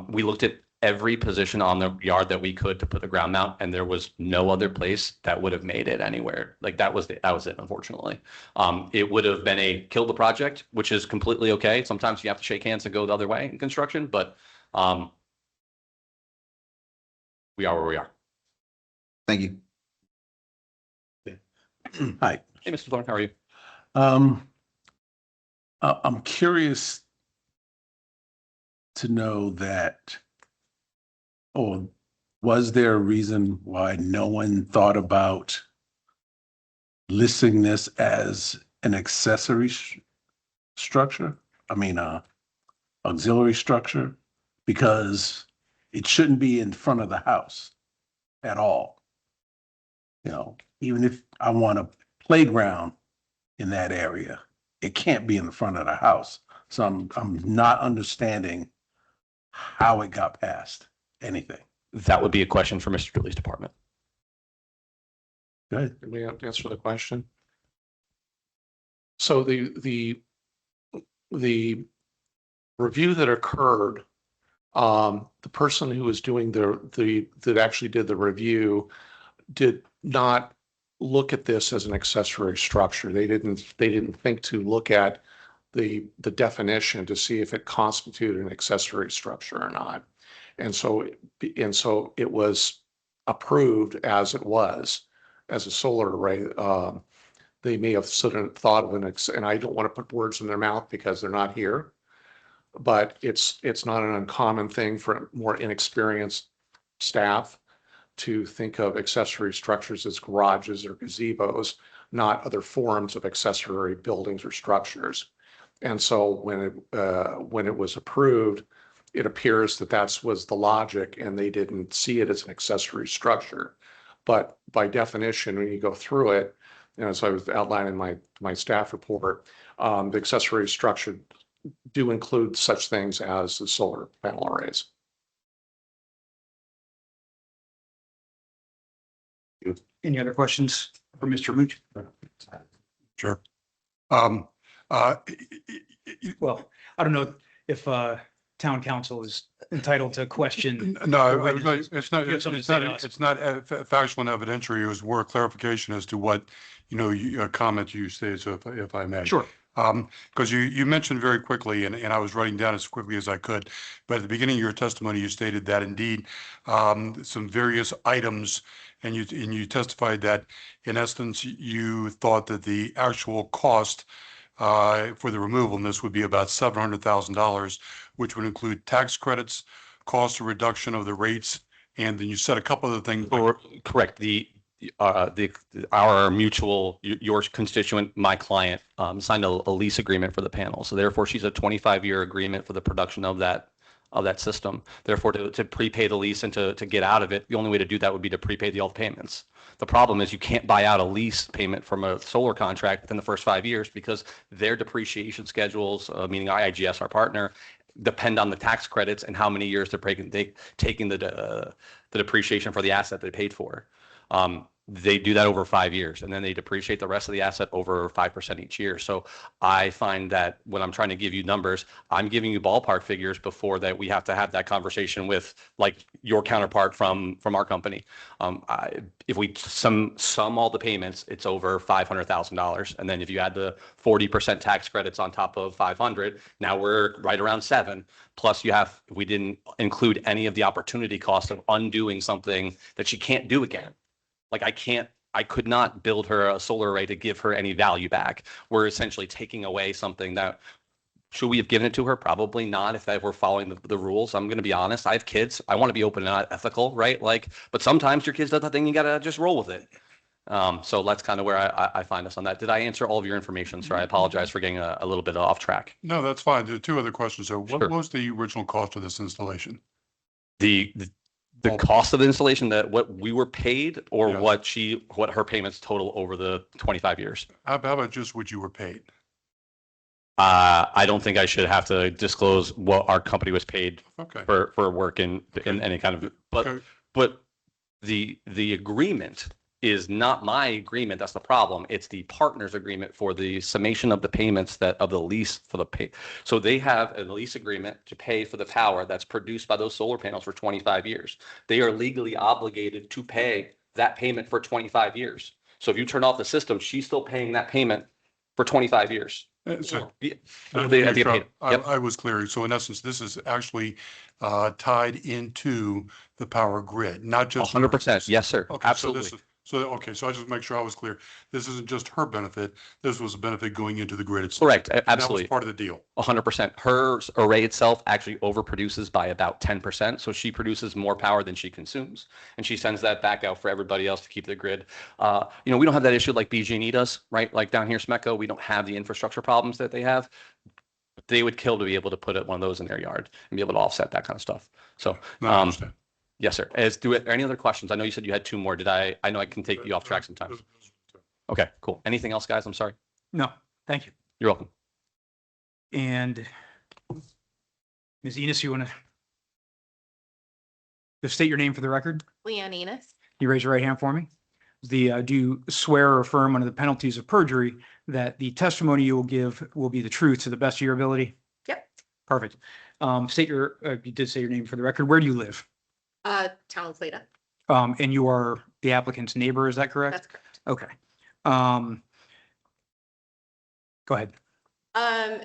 We looked at every position on the yard that we could to put the ground mount, and there was no other place that would have made it anywhere. Like that was it, unfortunately. It would have been a kill the project, which is completely okay. Sometimes you have to shake hands and go the other way in construction, but we are where we are. Thank you. Hi. Hey, Mr. Thorne, how are you? I'm curious to know that, was there a reason why no one thought about listing this as an accessory structure? I mean, auxiliary structure, because it shouldn't be in front of the house at all. You know, even if I want a playground in that area, it can't be in the front of the house. So I'm not understanding how it got past anything. That would be a question for Mr. Dooley's department. Good. Can we answer the question? So the review that occurred, the person who was doing that actually did the review did not look at this as an accessory structure. They didn't think to look at the definition to see if it constituted an accessory structure or not. And so it was approved as it was, as a solar array. They may have sort of thought of and I don't want to put words in their mouth because they're not here, but it's not an uncommon thing for more inexperienced staff to think of accessory structures as garages or gazebos, not other forms of accessory buildings or structures. And so when it was approved, it appears that was the logic, and they didn't see it as an accessory structure. But by definition, when you go through it, as I was outlining my staff report, the accessory structure do include such things as the solar panel arrays. Any other questions for Mr. Mooch? Sure. Well, I don't know if town council is entitled to question. No, the witnesses. it's not, You have something to say to us. it's not factual and evidentiary. It was more clarification as to what, a comment you stated, so if I may. Sure. Because you mentioned very quickly, and I was writing down as quickly as I could, but at the beginning of your testimony, you stated that indeed some various items, and you testified that in essence, you thought that the actual cost for the removal, and this would be about $700,000, which would include tax credits, cost of reduction of the rates, and then you said a couple other things. Correct. Our mutual, your constituent, my client, signed a lease agreement for the panel. So therefore, she's a 25-year agreement for the production of that system. Therefore, to prepay the lease and to get out of it, the only way to do that would be to prepay all the payments. The problem is you can't buy out a lease payment from a solar contract within the first 5 years because their depreciation schedules, meaning IIGS, our partner, depend on the tax credits and how many years they're taking the depreciation for the asset they paid for. They do that over 5 years, and then they depreciate the rest of the asset over 5% each year. So I find that when I'm trying to give you numbers, I'm giving you ballpark figures before that we have to have that conversation with like your counterpart from our company. If we sum all the payments, it's over $500,000. And then if you add the 40% tax credits on top of 500, now we're right around 7. Plus we didn't include any of the opportunity cost of undoing something that she can't do again. Like I could not build her a solar array to give her any value back. We're essentially taking away something that Should we have given it to her? Probably not if I were following the rules. I'm going to be honest. I have kids. I want to be open and not ethical, right? Like, but sometimes your kids do that thing. You got to just roll with it. So that's kind of where I find us on that. Did I answer all of your information, sir? I apologize for getting a little bit off track. No, that's fine. There are two other questions. So what Sure. was the original cost of this installation? The Well- cost of the installation, that what we were paid, or Yes. what her payments total over the 25 years. How about just what you were paid? I don't think I should have to disclose what our company was paid Okay. for work in any kind of, Okay. but the agreement is not my agreement. That's the problem. It's the partner's agreement for the summation of the payments of the lease for the pay. So they have a lease agreement to pay for the power that's produced by those solar panels for 25 years. They are legally obligated to pay that payment for 25 years. So if you turn off the system, she's still paying that payment for 25 years. So Yeah. Let They me have to make get sure paid. Yep. I was clear. So in essence, this is actually tied into the power grid, not just. 100%. Yes, sir. Okay, Absolutely. So I just make sure I was clear. This isn't just her benefit. This was a benefit going into the grid itself. Correct. And Absolutely. that was part of the deal. 100%. Her array itself actually overproduces by about 10%. So she produces more power than she consumes. And she sends that back out for everybody else to keep the grid. We don't have that issue like BG&E does, right? Like down here, Smecco, we don't have the infrastructure problems that they have. But they would kill to be able to put one of those in their yard and be able to offset that kind of stuff. So, No, I understand. yes, sir. Any other questions? I know you said you had two more. I know I can take you off track sometimes. Okay, cool. Anything else, guys? I'm sorry. No, thank you. You're welcome. And Ms. Enos, you want to just state your name for the record? Leanne Enos. You raise your right hand for me. Do you swear or affirm under the penalties of perjury that the testimony you will give will be the truth to the best of your ability? Yep. Perfect. You did say your name for the record. Where do you live? Town of Leda. And you are the applicant's neighbor, is that correct? That's correct. Okay. Go ahead.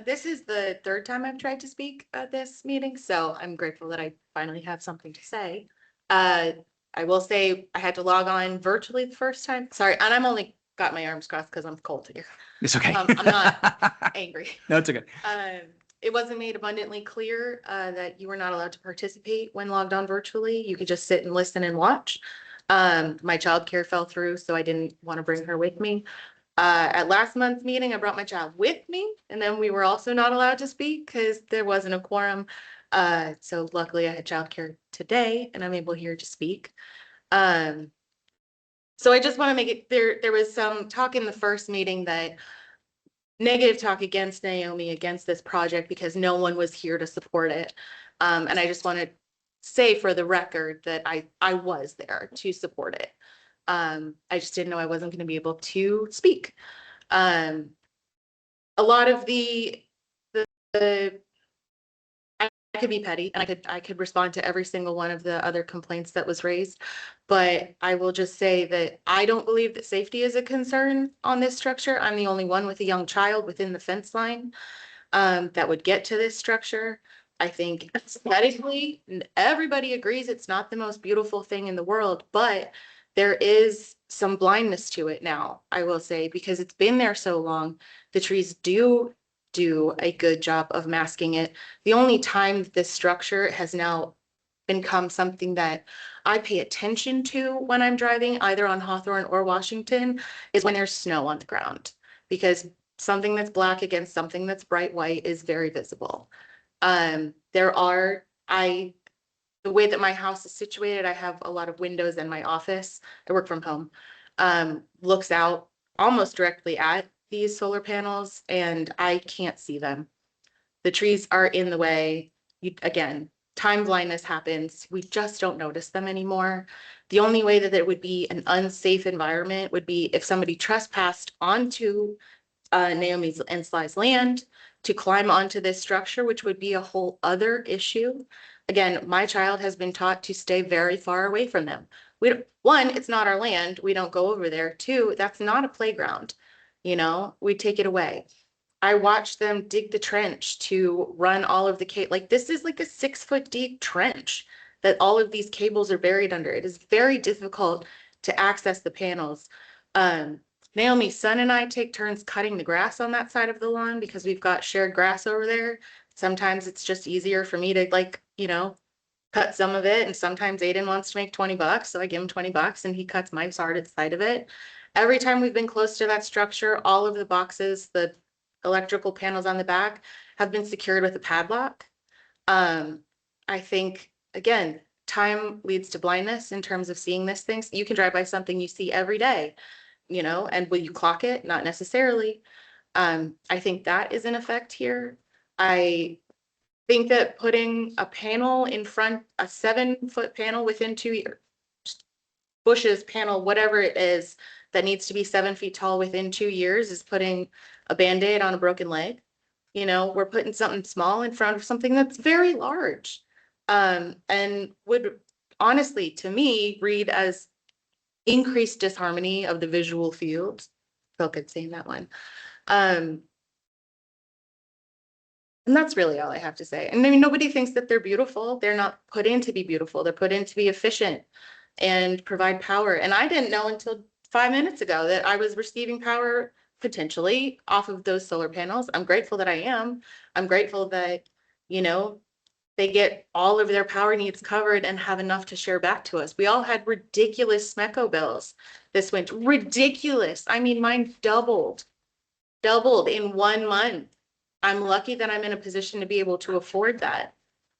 This is the third time I've tried to speak at this meeting, so I'm grateful that I finally have something to say. I will say I had to log on virtually the first time. Sorry, and I'm only got my arms crossed because I'm cold here. It's okay. I'm not angry. No, it's okay. It wasn't made abundantly clear that you were not allowed to participate when logged on virtually. You could just sit and listen and watch. My childcare fell through, so I didn't want to bring her with me. At last month's meeting, I brought my child with me, and then we were also not allowed to speak because there wasn't a quorum. So luckily I had childcare today and I'm able here to speak. So I just want to make it, there was some talk in the first meeting that negative talk against Naomi, against this project because no one was here to support it. And I just want to say for the record that I was there to support it. I just didn't know I wasn't going to be able to speak. A lot of the I could be petty and I could respond to every single one of the other complaints that was raised, but I will just say that I don't believe that safety is a concern on this structure. I'm the only one with a young child within the fence line that would get to this structure. I think aesthetically, everybody agrees it's not the most beautiful thing in the world, but there is some blindness to it now, I will say, because it's been there so long. The trees do a good job of masking it. The only time that this structure has now become something that I pay attention to when I'm driving either on Hawthorne or Washington is when there's snow on the ground, because something that's black against something that's bright white is very visible. The way that my house is situated, I have a lot of windows in my office. I work from home. Looks out almost directly at these solar panels and I can't see them. The trees are in the way. Again, time blindness happens. We just don't notice them anymore. The only way that it would be an unsafe environment would be if somebody trespassed onto Naomi's and Sly's land to climb onto this structure, which would be a whole other issue. Again, my child has been taught to stay very far away from them. One, it's not our land. We don't go over there. Two, that's not a playground. We take it away. I watched them dig the trench to run all of the like this is like a 6-foot deep trench that all of these cables are buried under. It is very difficult to access the panels. Naomi's son and I take turns cutting the grass on that side of the lawn because we've got shared grass over there. Sometimes it's just easier for me to like, cut some of it. And sometimes Aiden wants to make $20. So I give him $20 and he cuts my side of it. Every time we've been close to that structure, all of the boxes, the electrical panels on the back have been secured with a padlock. I think, again, time leads to blindness in terms of seeing this thing. You can drive by something you see every day, and will you clock it? Not necessarily. I think that is in effect here. I think that putting a panel in front, a 7-foot panel within 2 years, bushes panel, whatever it is, that needs to be 7 feet tall within 2 years is putting a Band-Aid on a broken leg. We're putting something small in front of something that's very large. And would honestly, to me, read as increased disharmony of the visual field. Felt good saying that one. And that's really all I have to say. And I mean, nobody thinks that they're beautiful. They're not put in to be beautiful. They're put in to be efficient and provide power. And I didn't know until 5 minutes ago that I was receiving power potentially off of those solar panels. I'm grateful that I am. I'm grateful that, they get all of their power needs covered and have enough to share back to us. We all had ridiculous SMECO bills this winter. Ridiculous. I mean, mine doubled in 1 month. I'm lucky that I'm in a position to be able to afford that.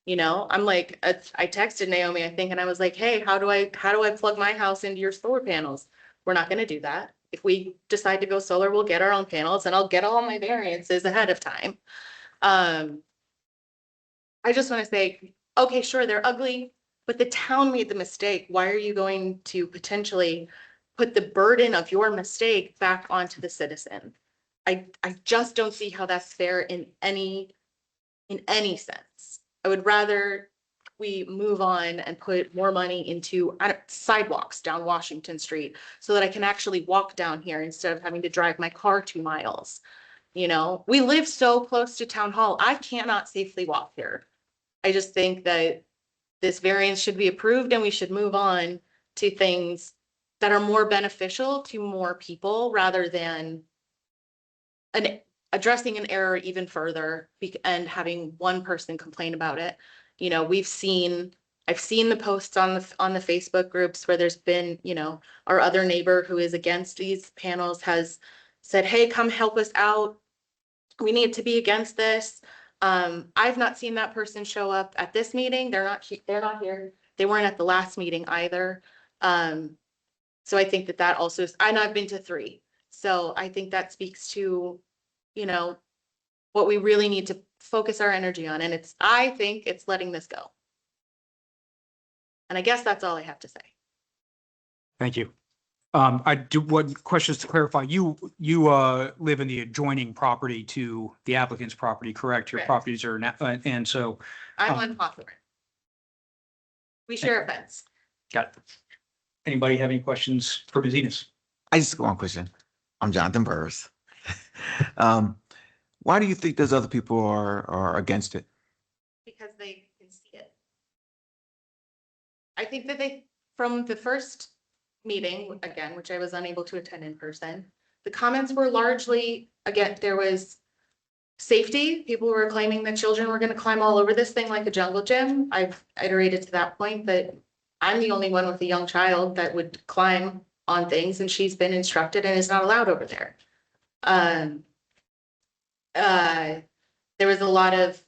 I'm like, I texted Naomi, I think, and I was like, hey, how do I plug my house into your solar panels? We're not going to do that. If we decide to go solar, we'll get our own panels and I'll get all my variances ahead of time. I just want to say, okay, sure, they're ugly, but the town made the mistake. Why are you going to potentially put the burden of your mistake back onto the citizen? I just don't see how that's fair in any sense. I would rather we move on and put more money into sidewalks down Washington Street so that I can actually walk down here instead of having to drive my car 2 miles. We live so close to town hall. I cannot safely walk here. I just think that this variance should be approved and we should move on to things that are more beneficial to more people rather than addressing an error even further and having one person complain about it. I've seen the posts on the Facebook groups where there's been, our other neighbor who is against these panels has said, hey, come help us out. We need to be against this. I've not seen that person show up at this meeting. They're not here. They weren't at the last meeting either. So I think that also is, I know I've been to 3. So I think that speaks to, what we really need to focus our energy on. And I think it's letting this go. And I guess that's all I have to say. Thank you. I do want questions to clarify. You live in the adjoining property to the applicant's property, correct? Your Correct. properties are now, and so. I'm on Hawthorne. We share a fence. Got it. Anybody have any questions for Ms. Enos? I just got one question. I'm Jonathan Burris. Why do you think those other people are against it? Because they can see it. I think that from the first meeting, again, which I was unable to attend in person, the comments were largely, again, there was safety. People were claiming that children were going to climb all over this thing like a jungle gym. I've iterated to that point that I'm the only one with a young child that would climb on things, and she's been instructed and is not allowed over there. There was a lot of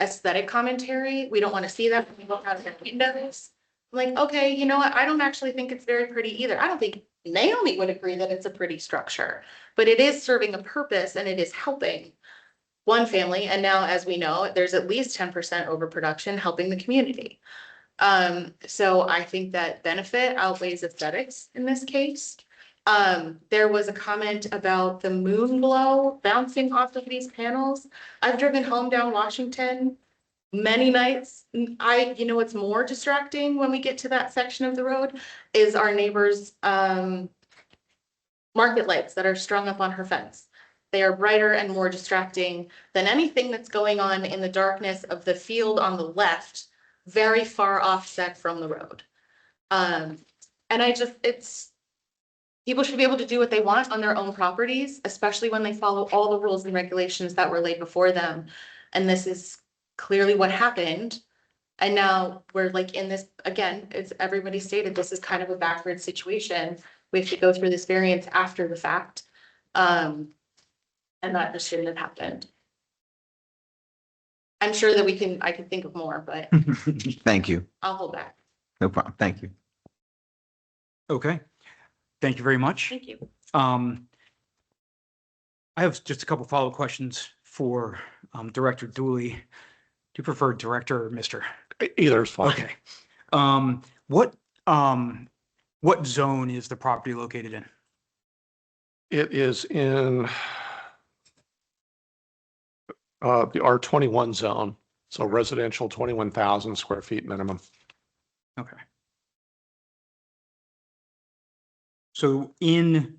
aesthetic commentary. We don't want to see that when we look out of the windows. I'm like, okay, you know what? I don't actually think it's very pretty either. I don't think Naomi would agree that it's a pretty structure, but it is serving a purpose and it is helping one family. And now, as we know, there's at least 10% overproduction helping the community. So I think that benefit outweighs aesthetics in this case. There was a comment about the moon glow bouncing off of these panels. I've driven home down Washington many nights. What's more distracting when we get to that section of the road is our neighbor's market lights that are strung up on her fence. They are brighter and more distracting than anything that's going on in the darkness of the field on the left, very far offset from the road. And people should be able to do what they want on their own properties, especially when they follow all the rules and regulations that were laid before them. And this is clearly what happened. And now we're like in this, again, it's everybody stated, this is kind of a backward situation. We have to go through this variance after the fact. And that just shouldn't have happened. I'm sure that I can think of more, but Thank you. I'll hold back. No problem. Thank you. Okay, thank you very much. Thank you. I have just a couple follow-up questions for Director Dooley. Do you prefer director or Mr.? Either is fine. Okay. What zone is the property located in? It is in the R21 zone, so residential 21,000 square feet minimum. Okay. So in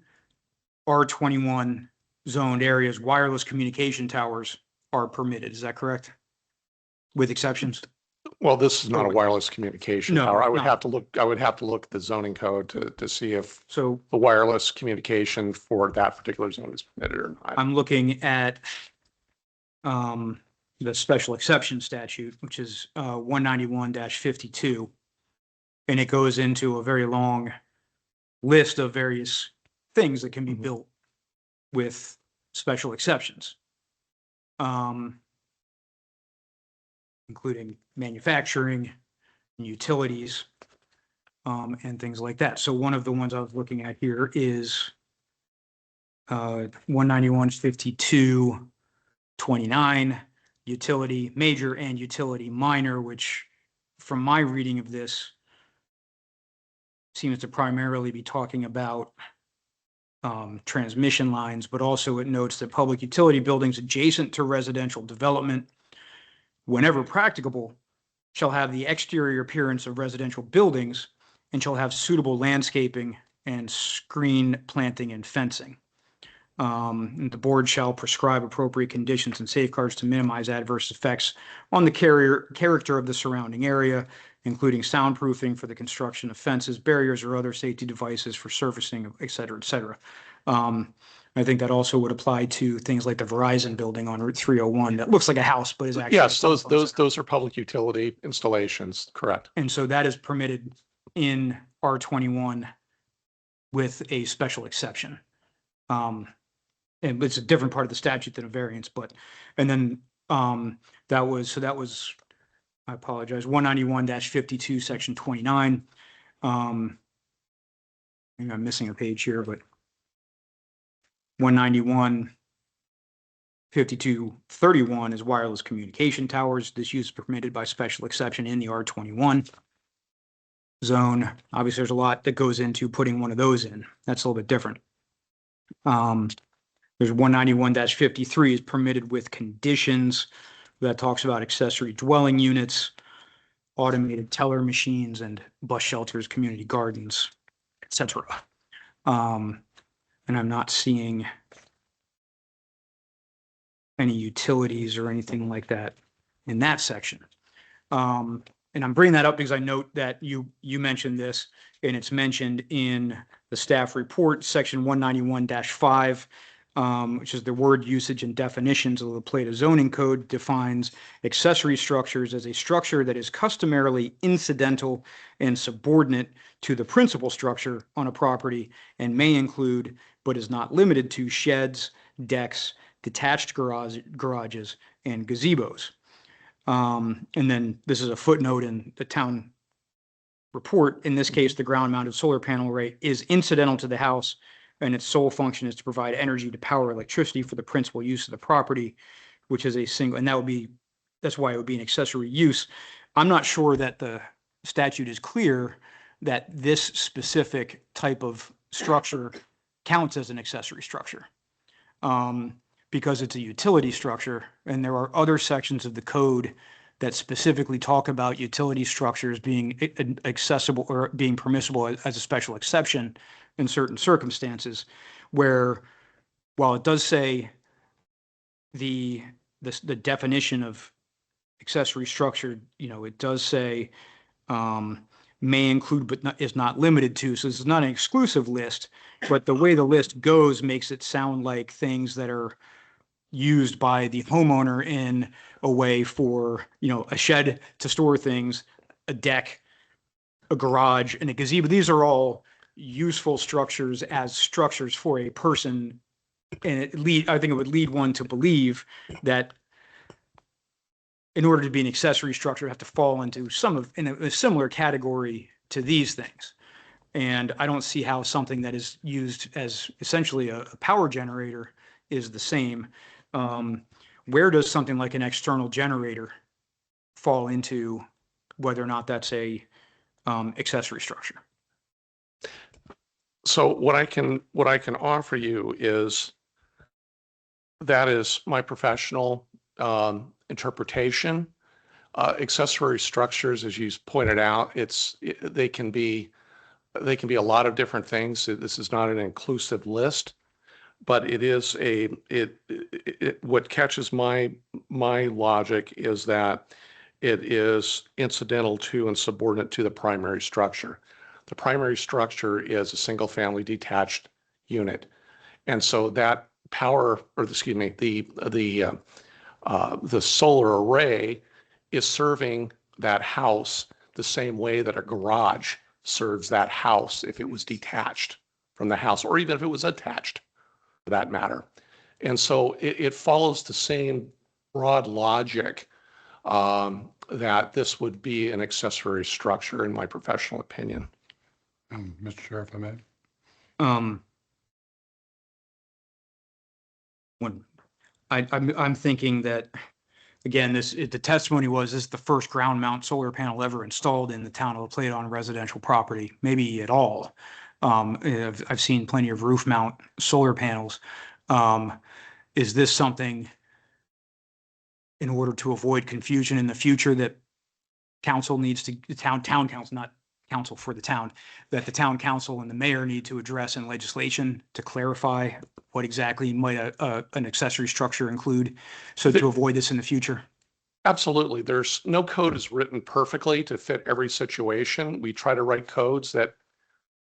R21 zoned areas, wireless communication towers are permitted, is that correct? With exceptions? Well, this is not a wireless communication No, tower. I would no. have to look at the zoning code to see if So the wireless communication for that particular zone is permitted or not. I'm looking at the special exception statute, which is 191-52. And it goes into a very long list of various things that can be built with special exceptions. Including manufacturing and utilities, and things like that. So one of the ones I was looking at here is 191-52-29, utility major and utility minor, which from my reading of this seems to primarily be talking about transmission lines, but also it notes that public utility buildings adjacent to residential development, whenever practicable, shall have the exterior appearance of residential buildings and shall have suitable landscaping and screen planting and fencing. And the board shall prescribe appropriate conditions and safeguards to minimize adverse effects on the character of the surrounding area, including soundproofing for the construction of fences, barriers, or other safety devices for surfacing, et cetera, et cetera. I think that also would apply to things like the Verizon building on Route 301 that looks like a house, but is actually. Yes, those are public utility installations, correct. And so that is permitted in R21 with a special exception. And it's a different part of the statute than a variance, but, and then that was, I apologize, 191-52, section 29. I'm missing a page here, but 191-52-31 is wireless communication towers. This use is permitted by special exception in the R21 zone. Obviously, there's a lot that goes into putting one of those in. That's a little bit different. There's 191-53 is permitted with conditions that talks about accessory dwelling units, automated teller machines, and bus shelters, community gardens, etc. And I'm not seeing any utilities or anything like that in that section. And I'm bringing that up because I note that you mentioned this, and it's mentioned in the staff report, section 191-5, which is the word usage and definitions of the Plata zoning code, defines accessory structures as a structure that is customarily incidental and subordinate to the principal structure on a property and may include, but is not limited to, sheds, decks, detached garages, and gazebos. And then this is a footnote in the town report. In this case, the ground mounted solar panel array is incidental to the house, and its sole function is to provide energy to power electricity for the principal use of the property, which is a single, and that's why it would be an accessory use. I'm not sure that the statute is clear that this specific type of structure counts as an accessory structure. Because it's a utility structure, and there are other sections of the code that specifically talk about utility structures being accessible or being permissible as a special exception in certain circumstances, where while it does say the definition of accessory structure, it does say may include but not, is not limited to. So this is not an exclusive list, but the way the list goes makes it sound like things that are used by the homeowner in a way for, a shed to store things, a deck, a garage, and a gazebo. These are all useful structures as structures for a person. And I think it would lead one to believe that in order to be an accessory structure, have to fall into in a similar category to these things. And I don't see how something that is used as essentially a power generator is the same. Where does something like an external generator fall into whether or not that's a accessory structure? So what I can offer you is that is my professional interpretation. Accessory structures, as you pointed out, they can be a lot of different things. This is not an inclusive list, but it is what catches my logic is that it is incidental to and subordinate to the primary structure. The primary structure is a single family detached unit. And so that the solar array is serving that house the same way that a garage serves that house if it was detached from the house, or even if it was attached for that matter. And so it follows the same broad logic that this would be an accessory structure in my professional opinion. Mr. Chair, if I may. I'm thinking that, again, the testimony was this is the first ground mount solar panel ever installed in the town of La Plata on residential property, maybe at all. I've seen plenty of roof mount solar panels. Is this something, in order to avoid confusion in the future, that council needs to, the town council, not council for the town, that the town council and the mayor need to address in legislation to clarify what exactly might an accessory structure include, so to avoid this in the future? Absolutely. There's no code is written perfectly to fit every situation. We try to write codes that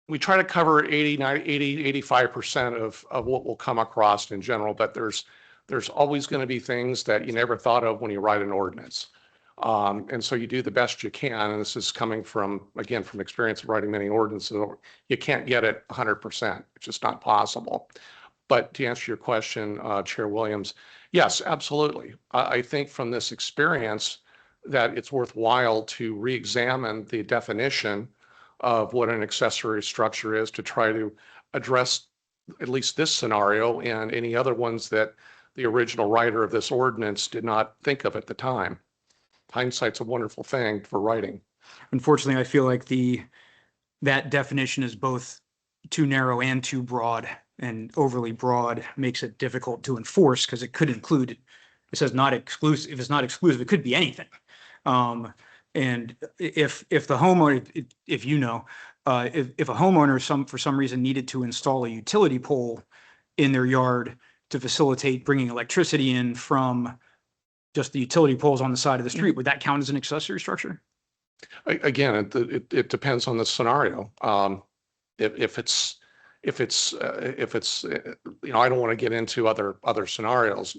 we try to cover 80, 90, 80, 85% of what we'll come across in general, but there's always going to be things that you never thought of when you write an ordinance. And so you do the best you can. And this is coming from experience of writing many ordinances. You can't get it 100%. It's just not possible. But to answer your question, Chair Williams, yes, absolutely. I think from this experience that it's worthwhile to re-examine the definition of what an accessory structure is to try to address at least this scenario and any other ones that the original writer of this ordinance did not think of at the time. Hindsight's a wonderful thing for writing. Unfortunately, I feel like that definition is both too narrow and too broad, and overly broad makes it difficult to enforce because it could include, it says not exclusive. If it's not exclusive, it could be anything. And if the homeowner, if a homeowner for some reason needed to install a utility pole in their yard to facilitate bringing electricity in from just the utility poles on the side of the street, would that count as an accessory structure? Again, it depends on the scenario. If it's I don't want to get into other scenarios,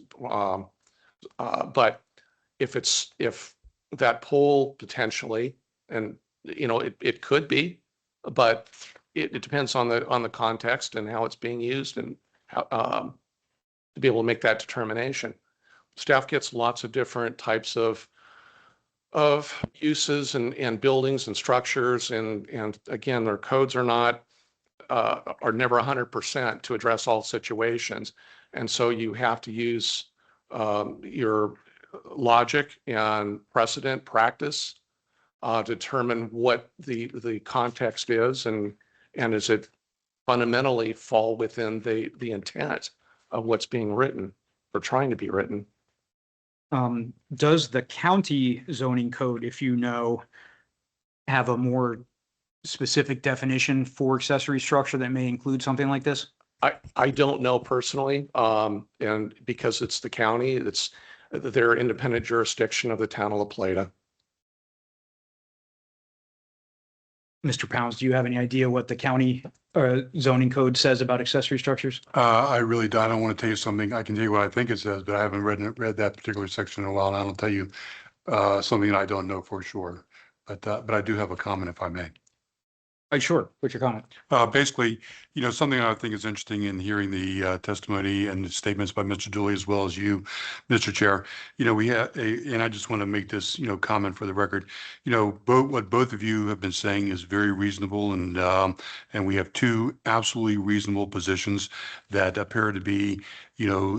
but if that pole potentially, and it could be, but it depends on the context and how it's being used and how to be able to make that determination. Staff gets lots of different types of uses and buildings and structures, and again, their codes are never 100% to address all situations, and so you have to use your logic and precedent practice determine what the context is, and does it fundamentally fall within the intent of what's being written or trying to be written. Does the county zoning code, if you know, have a more specific definition for accessory structure that may include something like this? I don't know personally, and because it's the county, it's their independent jurisdiction of the town of La Plata. Mr. Pounds, do you have any idea what the county zoning code says about accessory structures? I really don't. I don't want to tell you something. I can tell you what I think it says, but I haven't read that particular section in a while, and I don't tell you something that I don't know for sure. But I do have a comment if I may. Sure. What's your comment? Basically, something I think is interesting in hearing the testimony and the statements by Mr. Dooley as well as you, Mr. Chair. We have, and I just want to make this, comment for the record. What both of you have been saying is very reasonable, and we have two absolutely reasonable positions that appear to be,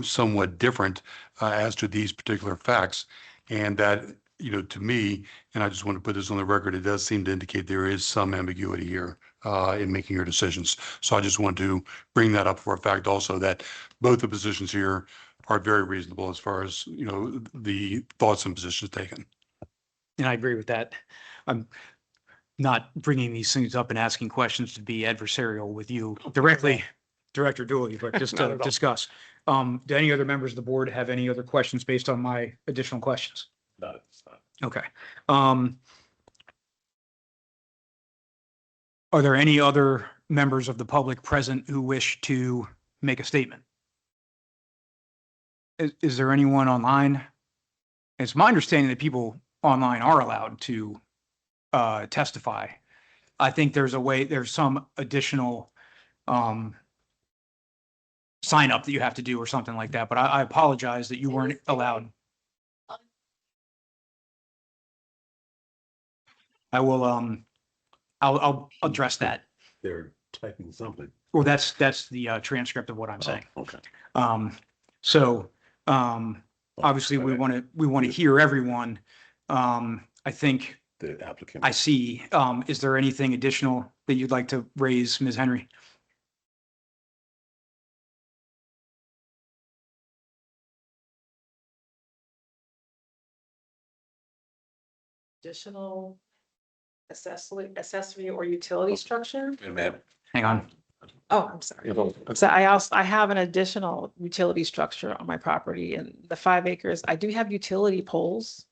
somewhat different as to these particular facts, and that. To me, and I just want to put this on the record, it does seem to indicate there is some ambiguity here in making your decisions. So I just want to bring that up for a fact also that both the positions here are very reasonable as far as, the thoughts and positions taken. And I agree with that. I'm not bringing these things up and asking questions to be adversarial with you directly, Director Dooley, but just Not to at all. discuss. Do any other members of the board have any other questions based on my additional questions? No, it's not. Okay. Are there any other members of the public present who wish to make a statement? Is there anyone online? It's my understanding that people online are allowed to testify. I think there's some additional sign up that you have to do or something like that, but I apologize that you weren't allowed. I will, I'll address that. They're typing something. Well, that's the transcript of what I'm saying. Okay. So, obviously we want to hear everyone. I think The applicant. I see. Is there anything additional that you'd like to raise, Ms. Henry? Additional accessory or utility structure? Ma'am. Hang on. Oh, I'm sorry. So I have an additional utility structure on my property and the 5 acres. I do have utility poles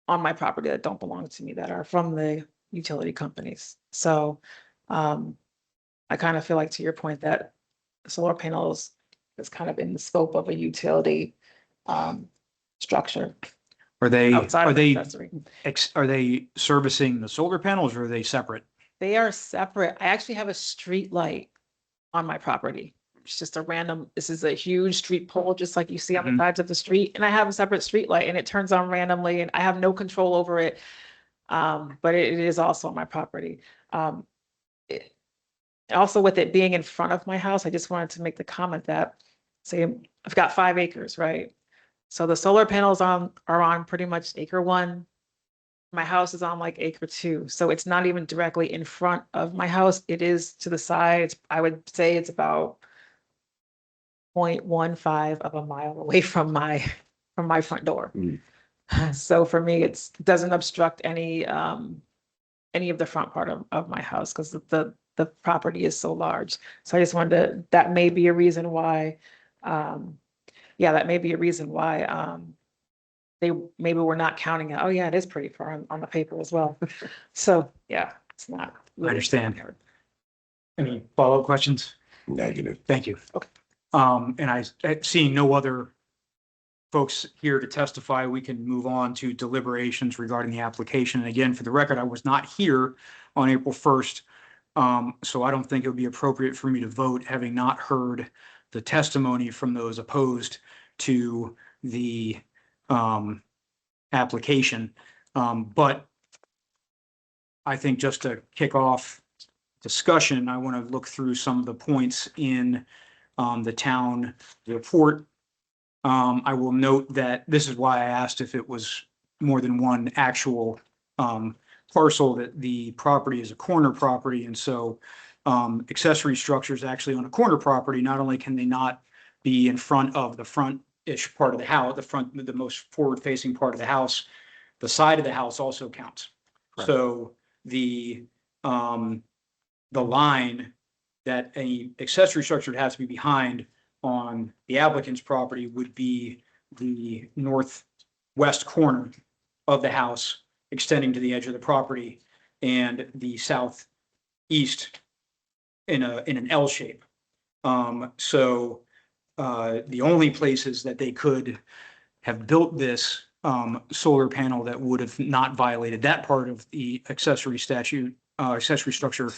on my property that don't belong to me that are from the utility companies. So I kind of feel like, to your point, that solar panels is kind of in the scope of a utility structure Are they, outside are of they, accessory. are they servicing the solar panels or are they separate? They are separate. I actually have a street light on my property. It's just a random, this is a huge street pole, just like you see on the Mhm. sides of the street. And I have a separate street light and it turns on randomly and I have no control over it. But it is also on my property. Also with it being in front of my house, I just wanted to make the comment that, say, I've got 5 acres, right? So the solar panels are on pretty much acre 1. My house is on like acre 2, so it's not even directly in front of my house. It is to the side. I would say it's about 0.15 of a mile away from my front door. So for me, it doesn't obstruct any of the front part of my house because the property is so large. So I just wanted to, that may be a reason why, that may be a reason why they maybe we're not counting it. Oh, yeah, it is pretty far on the paper as well. So, yeah, it's not. I understand. Any follow-up questions? Negative. Thank you. Okay. And seeing no other folks here to testify, we can move on to deliberations regarding the application. And again, for the record, I was not here on April 1st. So I don't think it would be appropriate for me to vote, having not heard the testimony from those opposed to the application. But I think just to kick off discussion, I want to look through some of the points in the town report. I will note that this is why I asked if it was more than one actual parcel, that the property is a corner property. And so accessory structures actually on a corner property, not only can they not be in front of the front-ish part of the house, the most forward-facing part of the house, the side of the house also counts. Correct. So the line that any accessory structure has to be behind on the applicant's property would be the northwest corner of the house extending to the edge of the property, and the south east in an L shape. So the only places that they could have built this solar panel that would have not violated that part of the accessory statute, accessory structure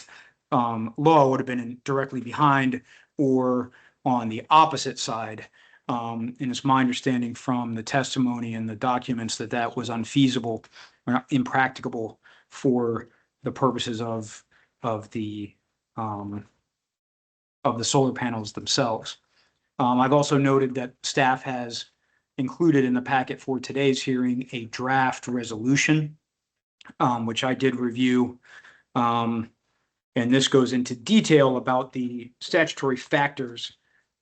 law would have been directly behind or on the opposite side. And it's my understanding from the testimony and the documents that that was unfeasible or not impracticable for the purposes of the solar panels themselves. I've also noted that staff has included in the packet for today's hearing a draft resolution, which I did review. And this goes into detail about the statutory factors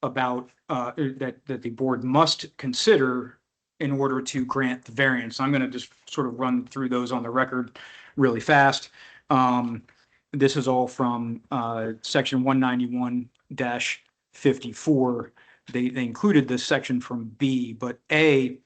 about that the board must consider in order to grant the variance. I'm going to just sort of run through those on the record really fast. This is all from section 191-54. They included this section from B, but A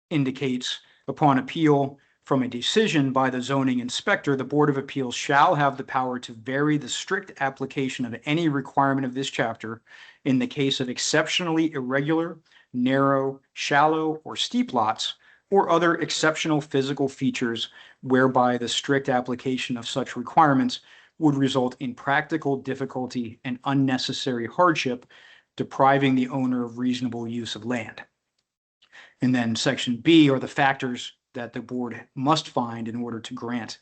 indicates upon appeal from a decision by the zoning inspector, the Board of Appeals shall have the power to vary the strict application of any requirement of this chapter in the case of exceptionally irregular, narrow, shallow, or steep lots, or other exceptional physical features whereby the strict application of such requirements would result in practical difficulty and unnecessary hardship, depriving the owner of reasonable use of land. And then section B are the factors that the board must find in order to grant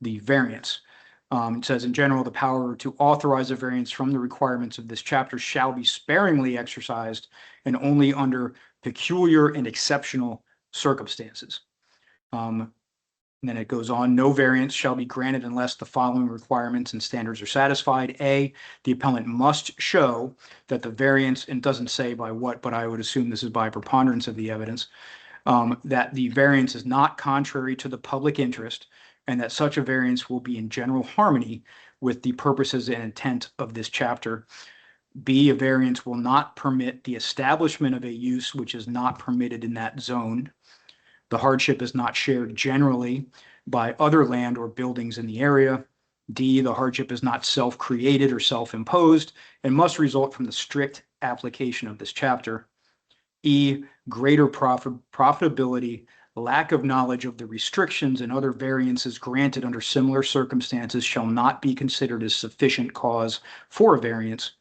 the variance. It says, in general, the power to authorize a variance from the requirements of this chapter shall be sparingly exercised and only under peculiar and exceptional circumstances. And then it goes on, no variance shall be granted unless the following requirements and standards are satisfied. A, the appellant must show that the variance, and doesn't say by what, but I would assume this is by preponderance of the evidence, that the variance is not contrary to the public interest and that such a variance will be in general harmony with the purposes and intent of this chapter. B, a variance will not permit the establishment of a use which is not permitted in that zone. The hardship is not shared generally by other land or buildings in the area. D, the hardship is not self-created or self-imposed and must result from the strict application of this chapter. E, greater profitability, lack of knowledge of the restrictions and other variances granted under similar circumstances shall not be considered as sufficient cause for a variance.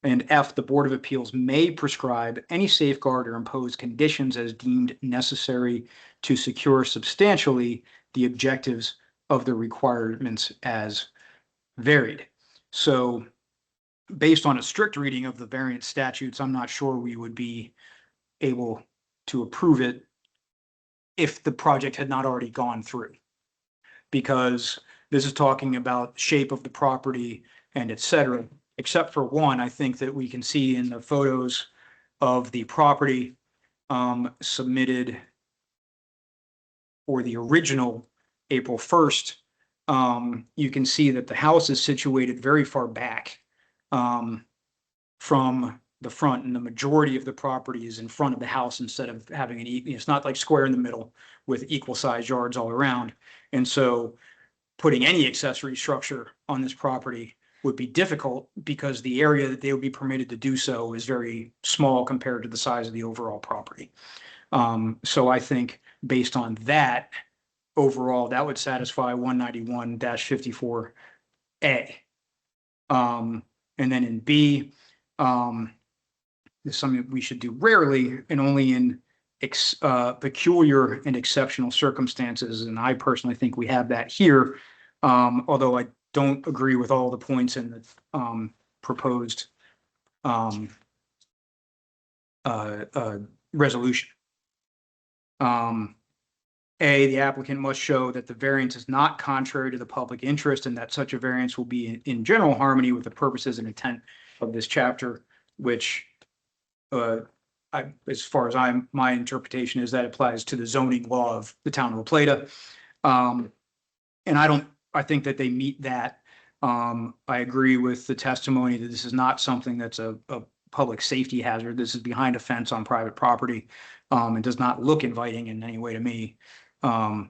And F, the Board of Appeals may prescribe any safeguard or impose conditions as deemed necessary to secure substantially the objectives of the requirements as varied. So based on a strict reading of the variance statutes, I'm not sure we would be able to approve it if the project had not already gone through. Because this is talking about shape of the property and et cetera. Except for one, I think that we can see in the photos of the property submitted for the original April 1st, you can see that the house is situated very far back from the front, and the majority of the property is in front of the house instead of having it's not like square in the middle with equal size yards all around. And so putting any accessory structure on this property would be difficult because the area that they would be permitted to do so is very small compared to the size of the overall property. So I think based on that, overall, that would satisfy 191-54A. And then in B, is something we should do rarely and only in peculiar and exceptional circumstances. And I personally think we have that here, although I don't agree with all the points in the proposed resolution. A, the applicant must show that the variance is not contrary to the public interest and that such a variance will be in general harmony with the purposes and intent of this chapter, which as far as my interpretation is that applies to the zoning law of the town of La Plata. And I think that they meet that. I agree with the testimony that this is not something that's a public safety hazard. This is behind a fence on private property. It does not look inviting in any way to me. And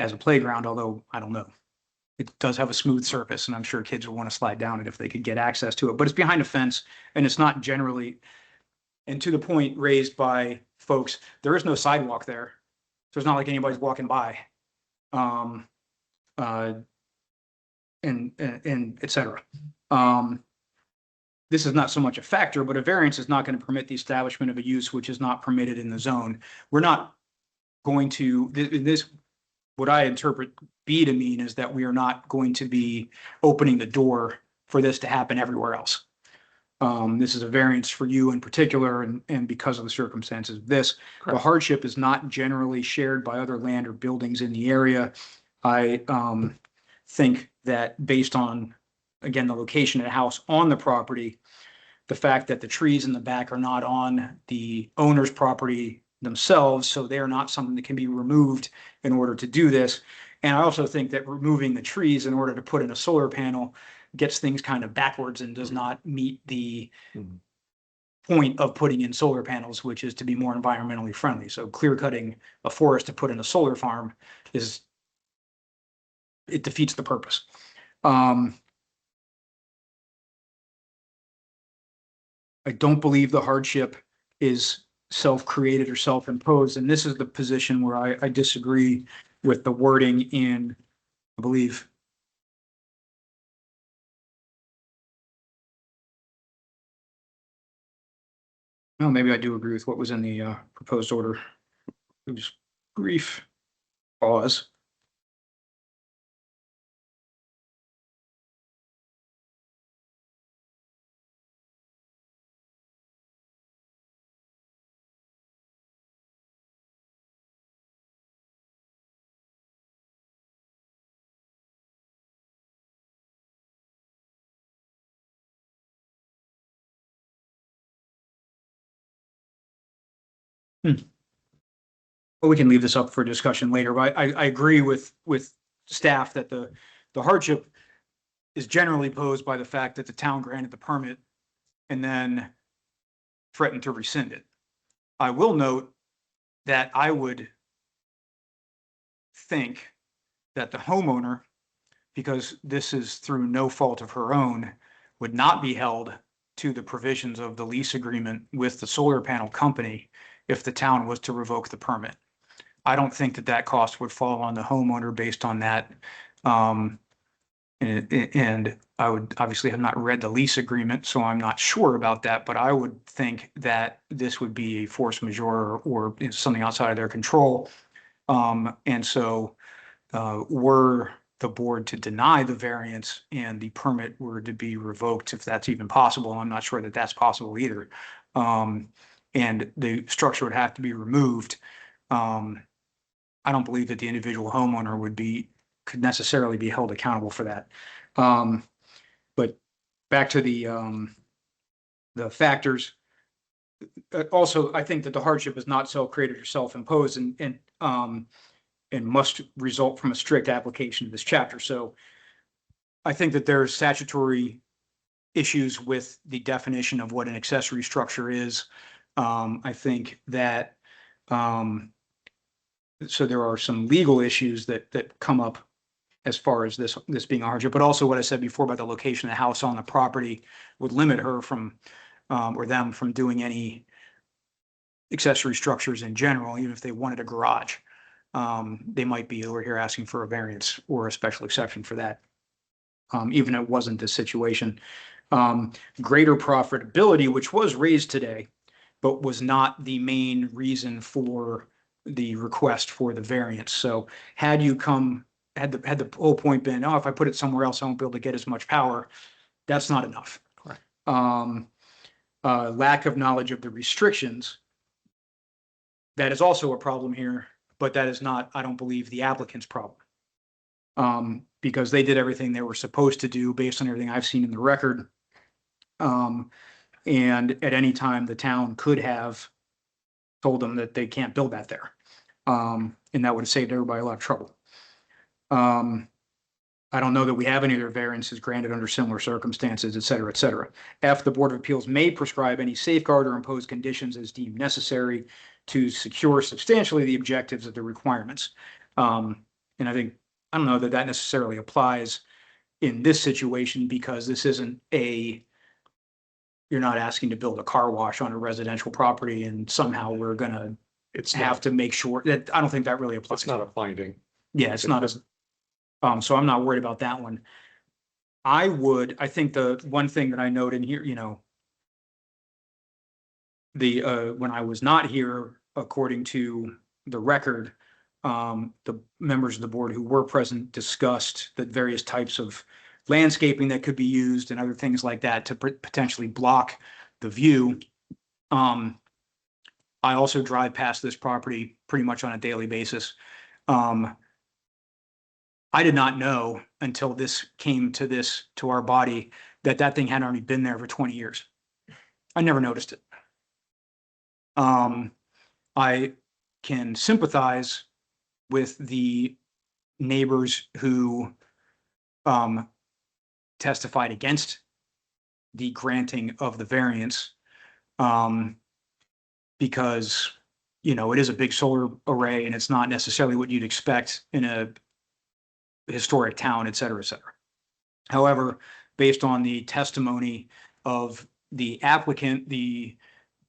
as a playground, although I don't know. It does have a smooth surface and I'm sure kids would want to slide down it if they could get access to it, but it's behind a fence and it's not generally, and to the point raised by folks, there is no sidewalk there. So it's not like anybody's walking by. And et cetera. This is not so much a factor, but a variance is not going to permit the establishment of a use which is not permitted in the zone. We're not going to, this, what I interpret B to mean is that we are not going to be opening the door for this to happen everywhere else. This is a variance for you in particular, and because of the circumstances of this, the hardship is not generally shared by other land or buildings in the area. I think that based on, again, the location of the house on the property, the fact that the trees in the back are not on the owner's property themselves, so they are not something that can be removed in order to do this. And I also think that removing the trees in order to put in a solar panel gets things kind of backwards and does not meet the point of putting in solar panels, which is to be more environmentally friendly. So clear cutting a forest to put in a solar farm is, it defeats the purpose. I don't believe the hardship is self-created or self-imposed, and this is the position where I disagree with the wording in, I believe, well, maybe I do agree with what was in the proposed order. Just brief pause. Well, we can leave this up for discussion later, but I agree with staff that the hardship is generally posed by the fact that the town granted the permit and then threatened to rescind it. I will note that I would think that the homeowner, because this is through no fault of her own, would not be held to the provisions of the lease agreement with the solar panel company if the town was to revoke the permit. I don't think that that cost would fall on the homeowner based on that. And I would obviously have not read the lease agreement, so I'm not sure about that, but I would think that this would be a force majeure or something outside of their control. And so were the board to deny the variance and the permit were to be revoked, if that's even possible, I'm not sure that that's possible either. And the structure would have to be removed. I don't believe that the individual homeowner could necessarily be held accountable for that. But back to the factors. Also, I think that the hardship is not self-created or self-imposed and must result from a strict application of this chapter. So I think that there's statutory issues with the definition of what an accessory structure is. I think that so there are some legal issues that come up as far as this being a hardship, but also what I said before about the location of the house on the property would limit her from or them from doing any accessory structures in general, even if they wanted a garage. They might be over here asking for a variance or a special exception for that. Even if it wasn't this situation. Greater profitability, which was raised today, but was not the main reason for the request for the variance. So had the whole point been, oh, if I put it somewhere else, I won't be able to get as much power, that's not enough. Correct. Lack of knowledge of the restrictions, that is also a problem here, but that is not, I don't believe, the applicant's problem. Because they did everything they were supposed to do based on everything I've seen in the record. And at any time, the town could have told them that they can't build that there. And that would have saved everybody a lot of trouble. I don't know that we have any other variances granted under similar circumstances, et cetera, et cetera. F, the Board of Appeals may prescribe any safeguard or impose conditions as deemed necessary to secure substantially the objectives of the requirements. And And I think, I don't know that that necessarily applies in this situation because this isn't you're not asking to build a car wash on a residential property and somehow we're gonna It's have not, to make sure that, I don't think that really applies. it's not a finding. Yeah, it's not so I'm not worried about that one. I think the one thing that I note in here, when I was not here, according to the record, the members of the board who were present discussed the various types of landscaping that could be used and other things like that to potentially block the view. I also drive past this property pretty much on a daily basis. I did not know until this came to our body that that thing had already been there for 20 years. I never noticed it. I can sympathize with the neighbors who testified against the granting of the variance because, it is a big solar array and it's not necessarily what you'd expect in a historic town, et cetera, et cetera. However, based on the testimony of the applicant, the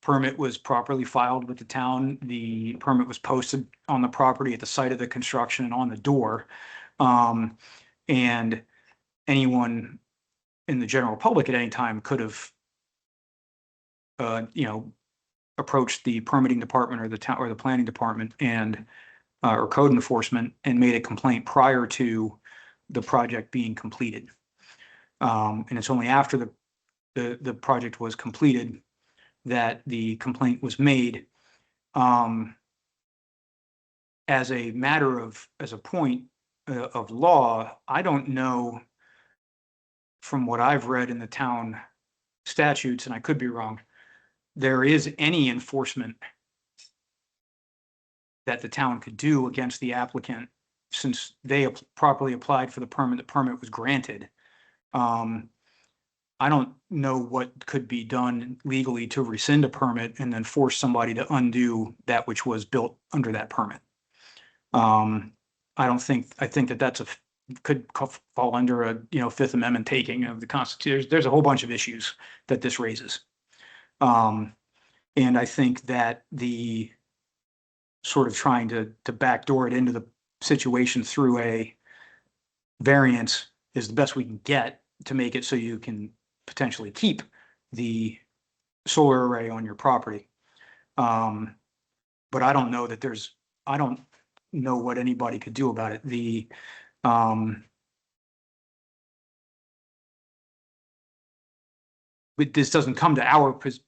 permit was properly filed with the town. The permit was posted on the property at the site of the construction and on the door. And anyone in the general public at any time could have, approached the permitting department or the town or the planning department and or code enforcement and made a complaint prior to the project being completed. And it's only after the project was completed that the complaint was made. As a point of law, I don't know from what I've read in the town statutes, and I could be wrong, there is any enforcement that the town could do against the applicant since they properly applied for the permit was granted. I don't know what could be done legally to rescind a permit and then force somebody to undo that which was built under that permit. I think that that's could fall under a, Fifth Amendment taking of the Constitution. There's a whole bunch of issues that this raises. And I think that the sort of trying to backdoor it into the situation through a variance is the best we can get to make it so you can potentially keep the solar array on your property. But I don't know that I don't know what anybody could do about it. But this doesn't come to our, because,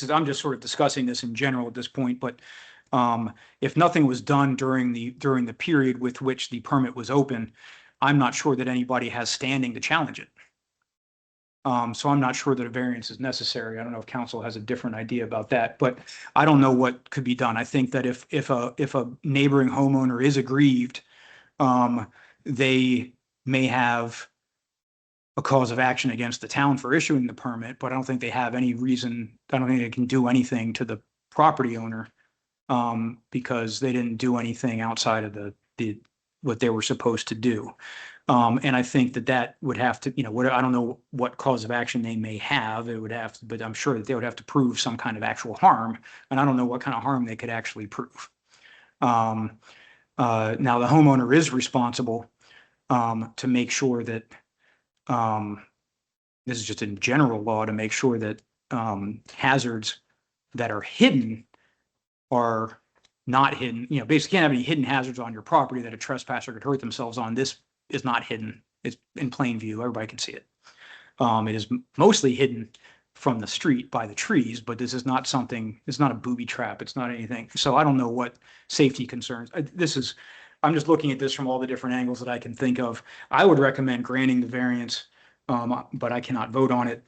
I'm just sort of discussing this in general at this point, but if nothing was done during the period with which the permit was open, I'm not sure that anybody has standing to challenge it. So I'm not sure that a variance is necessary. I don't know if council has a different idea about that, but I don't know what could be done. I think that if a neighboring homeowner is aggrieved, they may have a cause of action against the town for issuing the permit, but I don't think they have any reason. I don't think they can do anything to the property owner because they didn't do anything outside of what they were supposed to do. And I think that would have to, I don't know what cause of action they may have. It would have to, but I'm sure that they would have to prove some kind of actual harm. And I don't know what kind of harm they could actually prove. Now the homeowner is responsible to make sure that this is just in general law to make sure that hazards that are hidden are not hidden. Basically can't have any hidden hazards on your property that a trespasser could hurt themselves on. This is not hidden. It's in plain view. Everybody can see it. It is mostly hidden from the street by the trees, but this is not something, it's not a booby trap. It's not anything. So I don't know what safety concerns. I'm just looking at this from all the different angles that I can think of. I would recommend granting the variance, but I cannot vote on it.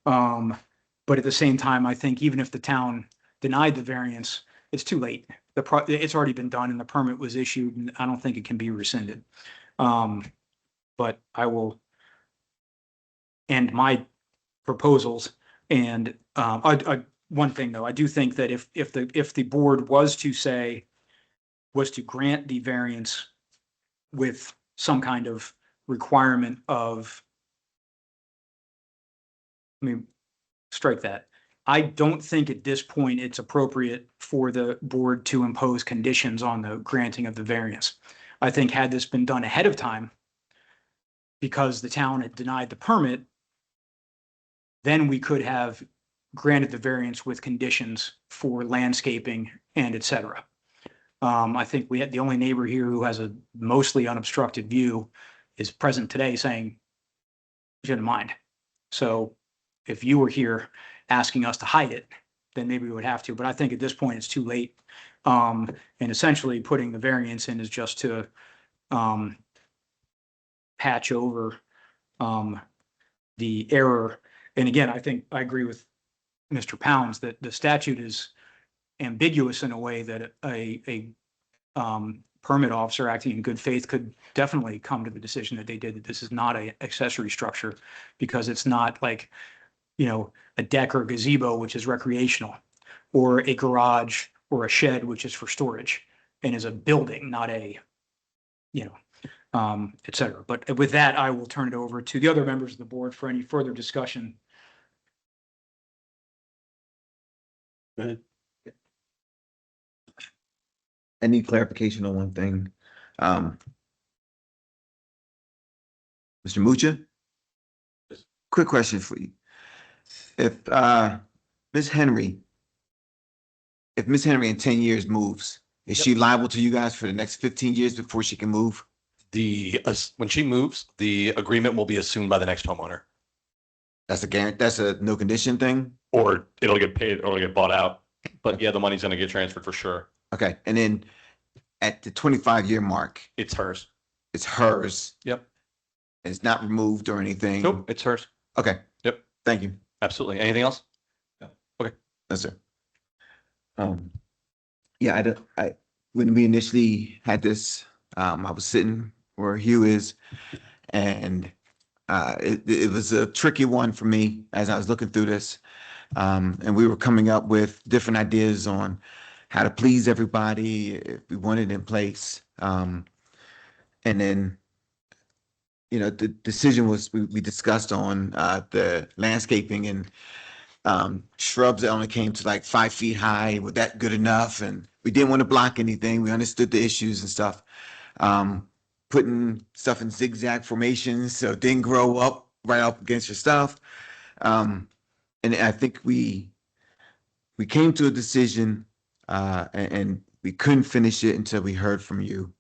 But at the same time, I think even if the town denied the variance, it's too late. It's already been done and the permit was issued, and I don't think it can be rescinded. But I will end my proposals. And one thing though, I do think that if the board was to grant the variance with some kind of requirement of, strike that. I don't think at this point it's appropriate for the board to impose conditions on the granting of the variance. I think had this been done ahead of time, because the town had denied the permit, then we could have granted the variance with conditions for landscaping and et cetera. I think we had, the only neighbor here who has a mostly unobstructed view is present today saying, she didn't mind. So if you were here asking us to hide it, then maybe we would have to, but I think at this point it's too late. And essentially putting the variance in is just to patch over the error. And again, I think I agree with Mr. Pounds that the statute is ambiguous in a way that a permit officer acting in good faith could definitely come to the decision that they did, that this is not a accessory structure, because it's not like, a deck or gazebo, which is recreational, or a garage or a shed, which is for storage and is a building, not a, et cetera. But with that, I will turn it over to the other members of the board for any further discussion. Go ahead. I need clarification on one thing. Mr. Mucha? Quick question for you. If Ms. Henry in 10 years moves, is she liable to you guys for the next 15 years before she can move? When she moves, the agreement will be assumed by the next homeowner, That's a guarantee, that's a no condition thing? or it'll get paid, or it'll get bought out. But yeah, the money's gonna get transferred for sure. Okay, and then at the 25-year mark, It's hers. it's hers. Yep. It's not removed or anything? Nope, it's hers. Okay. Yep. Thank you. Absolutely. Anything else? Yes, sir. Yeah, when we initially had this, I was sitting where Hugh is, and it was a tricky one for me as I was looking through this. And we were coming up with different ideas on how to please everybody, if we wanted it in place. And then, the decision was, we discussed on the landscaping and shrubs that only came to like 5 feet high. Was that good enough? And we didn't want to block anything. We understood the issues and stuff. Putting stuff in zigzag formations so it didn't grow up right up against your stuff. And I think we came to a decision and we couldn't finish it until we heard from you.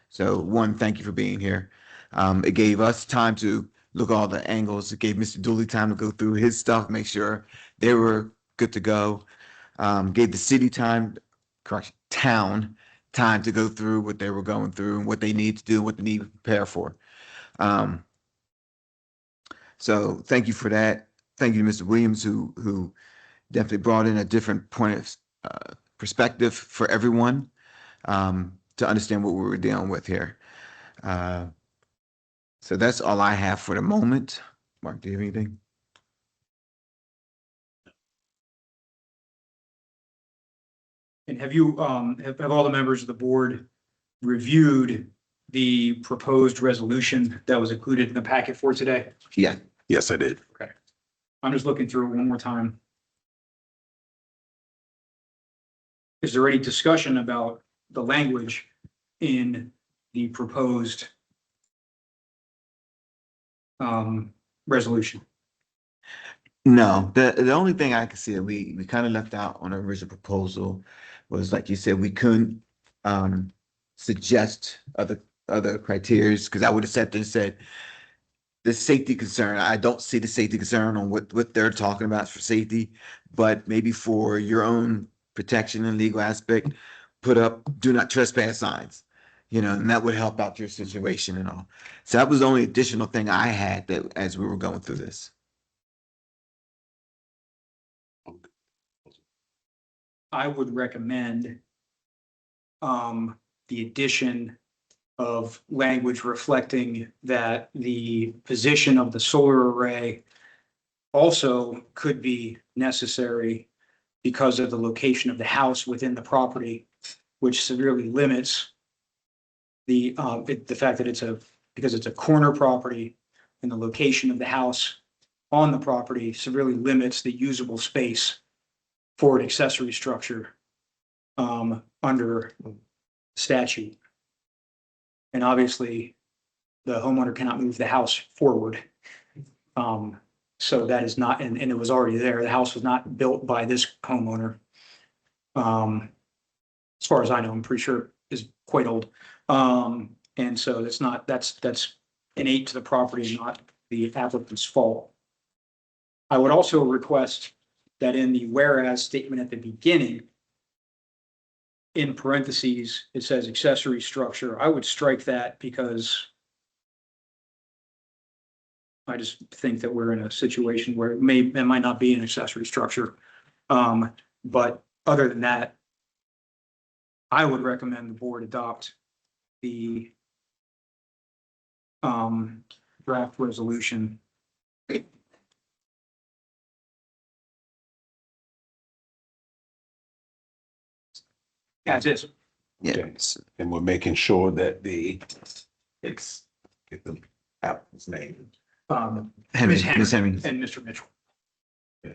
So one, thank you for being here. It gave us time to look all the angles. It gave Mr. Dooley time to go through his stuff, make sure they were good to go. Gave the city town time to go through what they were going through and what they need to do, what they need to prepare for. So thank you for that. Thank you to Mr. Williams, who definitely brought in a different point of perspective for everyone to understand what we were dealing with here. So that's all I have for the moment. Mark, do you have anything? And have you, have all the members of the board reviewed the proposed resolution that was included in the packet for today? Yeah. Yes, I did. Okay. I'm just looking through it one more time. Is there any discussion about the language in the proposed resolution? No, the only thing I could see that we kind of left out on the original proposal was, like you said, we couldn't suggest other criteria, because I would have sat there and said the safety concern. I don't see the safety concern on what they're talking about for safety, but maybe for your own protection and legal aspect, put up do not trespass signs, and that would help out your situation and all. So that was the only additional thing I had that as we were going through this. I would recommend the addition of language reflecting that the position of the solar array also could be necessary because of the location of the house within the property, which severely limits the fact that because it's a corner property and the location of the house on the property severely limits the usable space for an accessory structure under statute. And obviously, the homeowner cannot move the house forward. So that is not, and it was already there. The house was not built by this homeowner. As far as I know, I'm pretty sure is quite old. And so that's innate to the property, not the applicant's fault. I would also request that in the whereas statement at the beginning, in parentheses, it says accessory structure. I would strike that because I just think that we're in a situation where it might not be an accessory structure. But other than that, I would recommend the board adopt the draft resolution. As is. Yes. And we're making sure that get the applicant's name. Ms. Ms. Hammond Hemmings. and Mr. Mitchell. And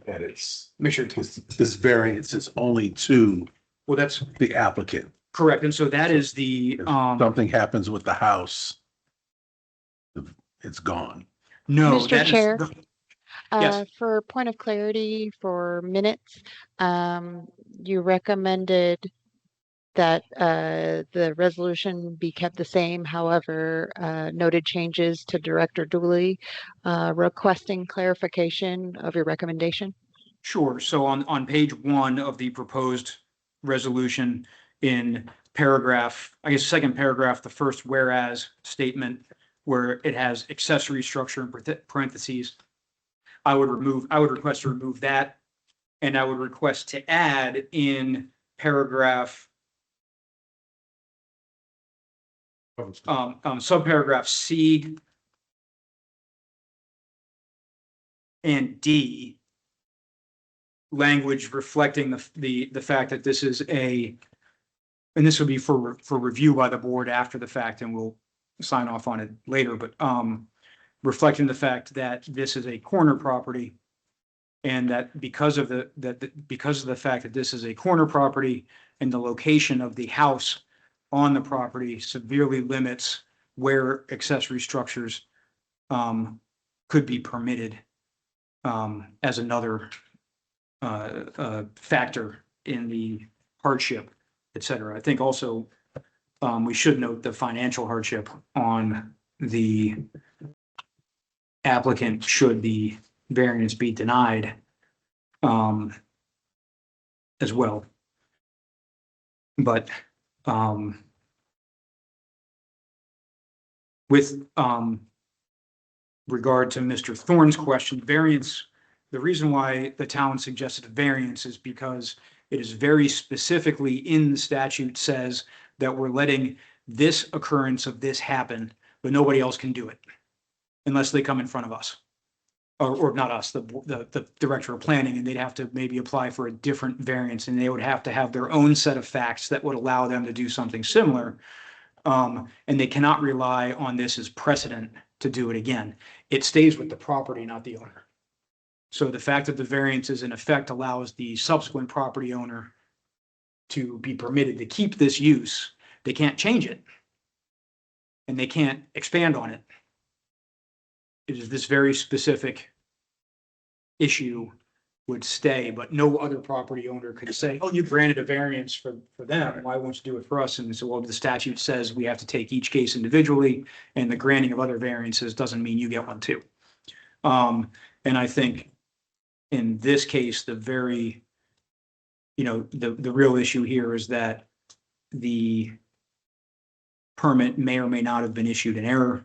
it's, Make sure. this variance is only to Well, that's the applicant. correct. And so that is the, If something happens with the house, it's gone. no. Mr. that is Chair? the- Yes. For point of clarity for minutes, you recommended that the resolution be kept the same. However, noted changes to Director Dooley, requesting clarification of your recommendation. Sure. So on page 1 of the proposed resolution in paragraph, I guess, second paragraph, the first whereas statement where it has accessory structure in parentheses, I would request to remove that. And I would request to add in paragraph, subparagraph C and D, language reflecting the fact that this is and this will be for review by the board after the fact, and we'll sign off on it later, but reflecting the fact that this is a corner property, and that because of the fact that this is a corner property and the location of the house on the property severely limits where accessory structures could be permitted as another factor in the hardship, et cetera. I think also we should note the financial hardship on the applicant should the variance be denied as well. But with regard to Mr. Thorne's question, variance, the reason why the town suggested a variance is because it is very specifically in the statute says that we're letting this occurrence of this happen, but nobody else can do it unless they come in front of us. Or not us, the director of planning, and they'd have to maybe apply for a different variance, and they would have to have their own set of facts that would allow them to do something similar. And they cannot rely on this as precedent to do it again. It stays with the property, not the owner. So the fact that the variance is in effect allows the subsequent property owner to be permitted to keep this use. They can't change it. And they can't expand on it. It is this very specific issue would stay, but no other property owner could say, oh, you granted a variance for them. Why won't you do it for us? And so, well, the statute says we have to take each case individually, and the granting of other variances doesn't mean you get one too. And I think in this case, the real issue here is that the permit may or may not have been issued in error.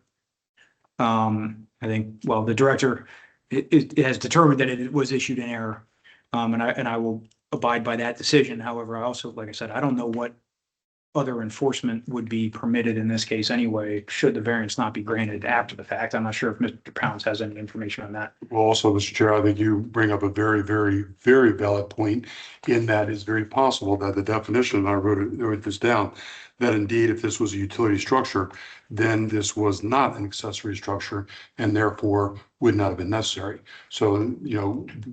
I think, well, the director it has determined that it was issued in error. And I will abide by that decision. However, I also, like I said, I don't know what other enforcement would be permitted in this case anyway, should the variance not be granted after the fact. I'm not sure if Mr. Pounds has any information on that. Well, also, Mr. Chair, I think you bring up a very, very, very valid point in that it's very possible that the definition, and I wrote this down, that indeed, if this was a utility structure, then this was not an accessory structure and therefore would not have been necessary. So,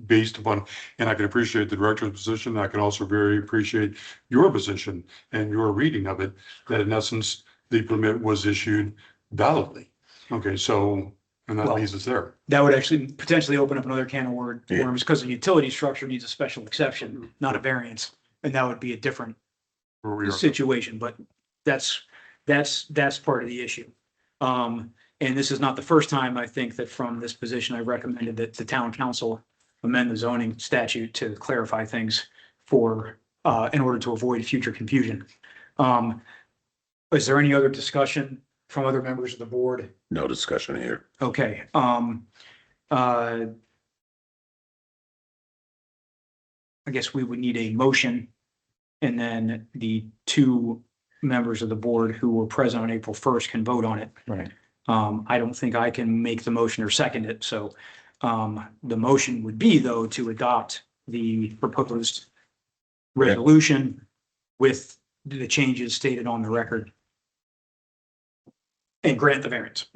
based upon, and I can appreciate the director's position, I can also very appreciate your position and your reading of it, that in essence, the permit was issued validly. Okay, so, and that Well, leaves us there. That would actually potentially open up another can of worms Yeah. because a utility structure needs a special exception, not a variance. And that would be a different Where we are. situation, but that's part of the issue. And this is not the first time, I think, that from this position, I recommended that the town council amend the zoning statute to clarify things for, in order to avoid future confusion. Is there any other discussion from other members of the board? No discussion here. Okay, I guess we would need a motion. And then the two members of the board who were present on April 1st can vote on it. Right. I don't think I can make the motion or second it, so the motion would be though to adopt the proposed resolution with the changes stated on the record and grant the variance.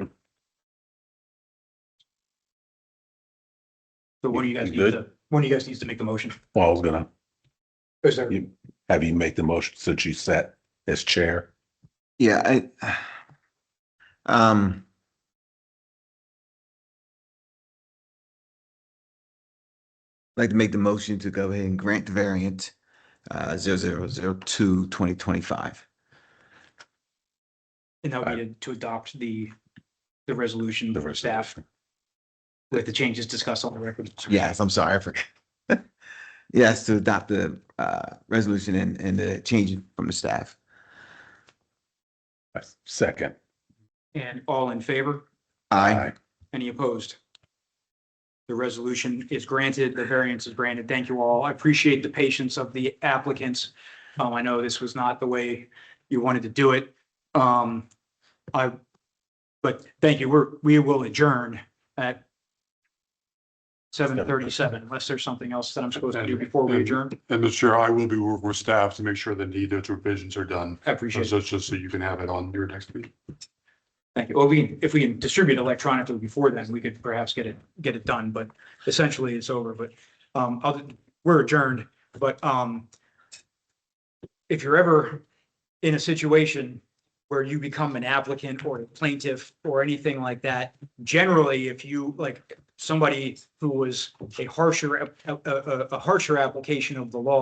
So one of you guys You needs to, one of you guys needs to make the motion. Well, I was gonna Is there? have you make the motion since you sat as chair. Yeah, like to make the motion to go ahead and grant the variant 0002/2025. And that would be to adopt the resolution The for staff with the changes discussed on the record. Yes, I'm sorry, I forgot. Yes, to adopt the resolution and the change from the staff. Second. And all in favor? Aye. Any opposed? The resolution is granted, the variance is granted. Thank you all. I appreciate the patience of the applicants. I know this was not the way you wanted to do it. But thank you. We will adjourn at 7:37, unless there's something else that I'm supposed to do before we adjourn. And Mr. Chair, I will be working with staff to make sure that those revisions are done. I appreciate it. So just so you can have it on your next meeting. Thank you. Well, if we can distribute electronically before then, we could perhaps get it done, but essentially it's over, but, we're adjourned, but, if you're ever in a situation where you become an applicant or a plaintiff or anything like that, generally, if you, like, somebody who was a harsher application of the law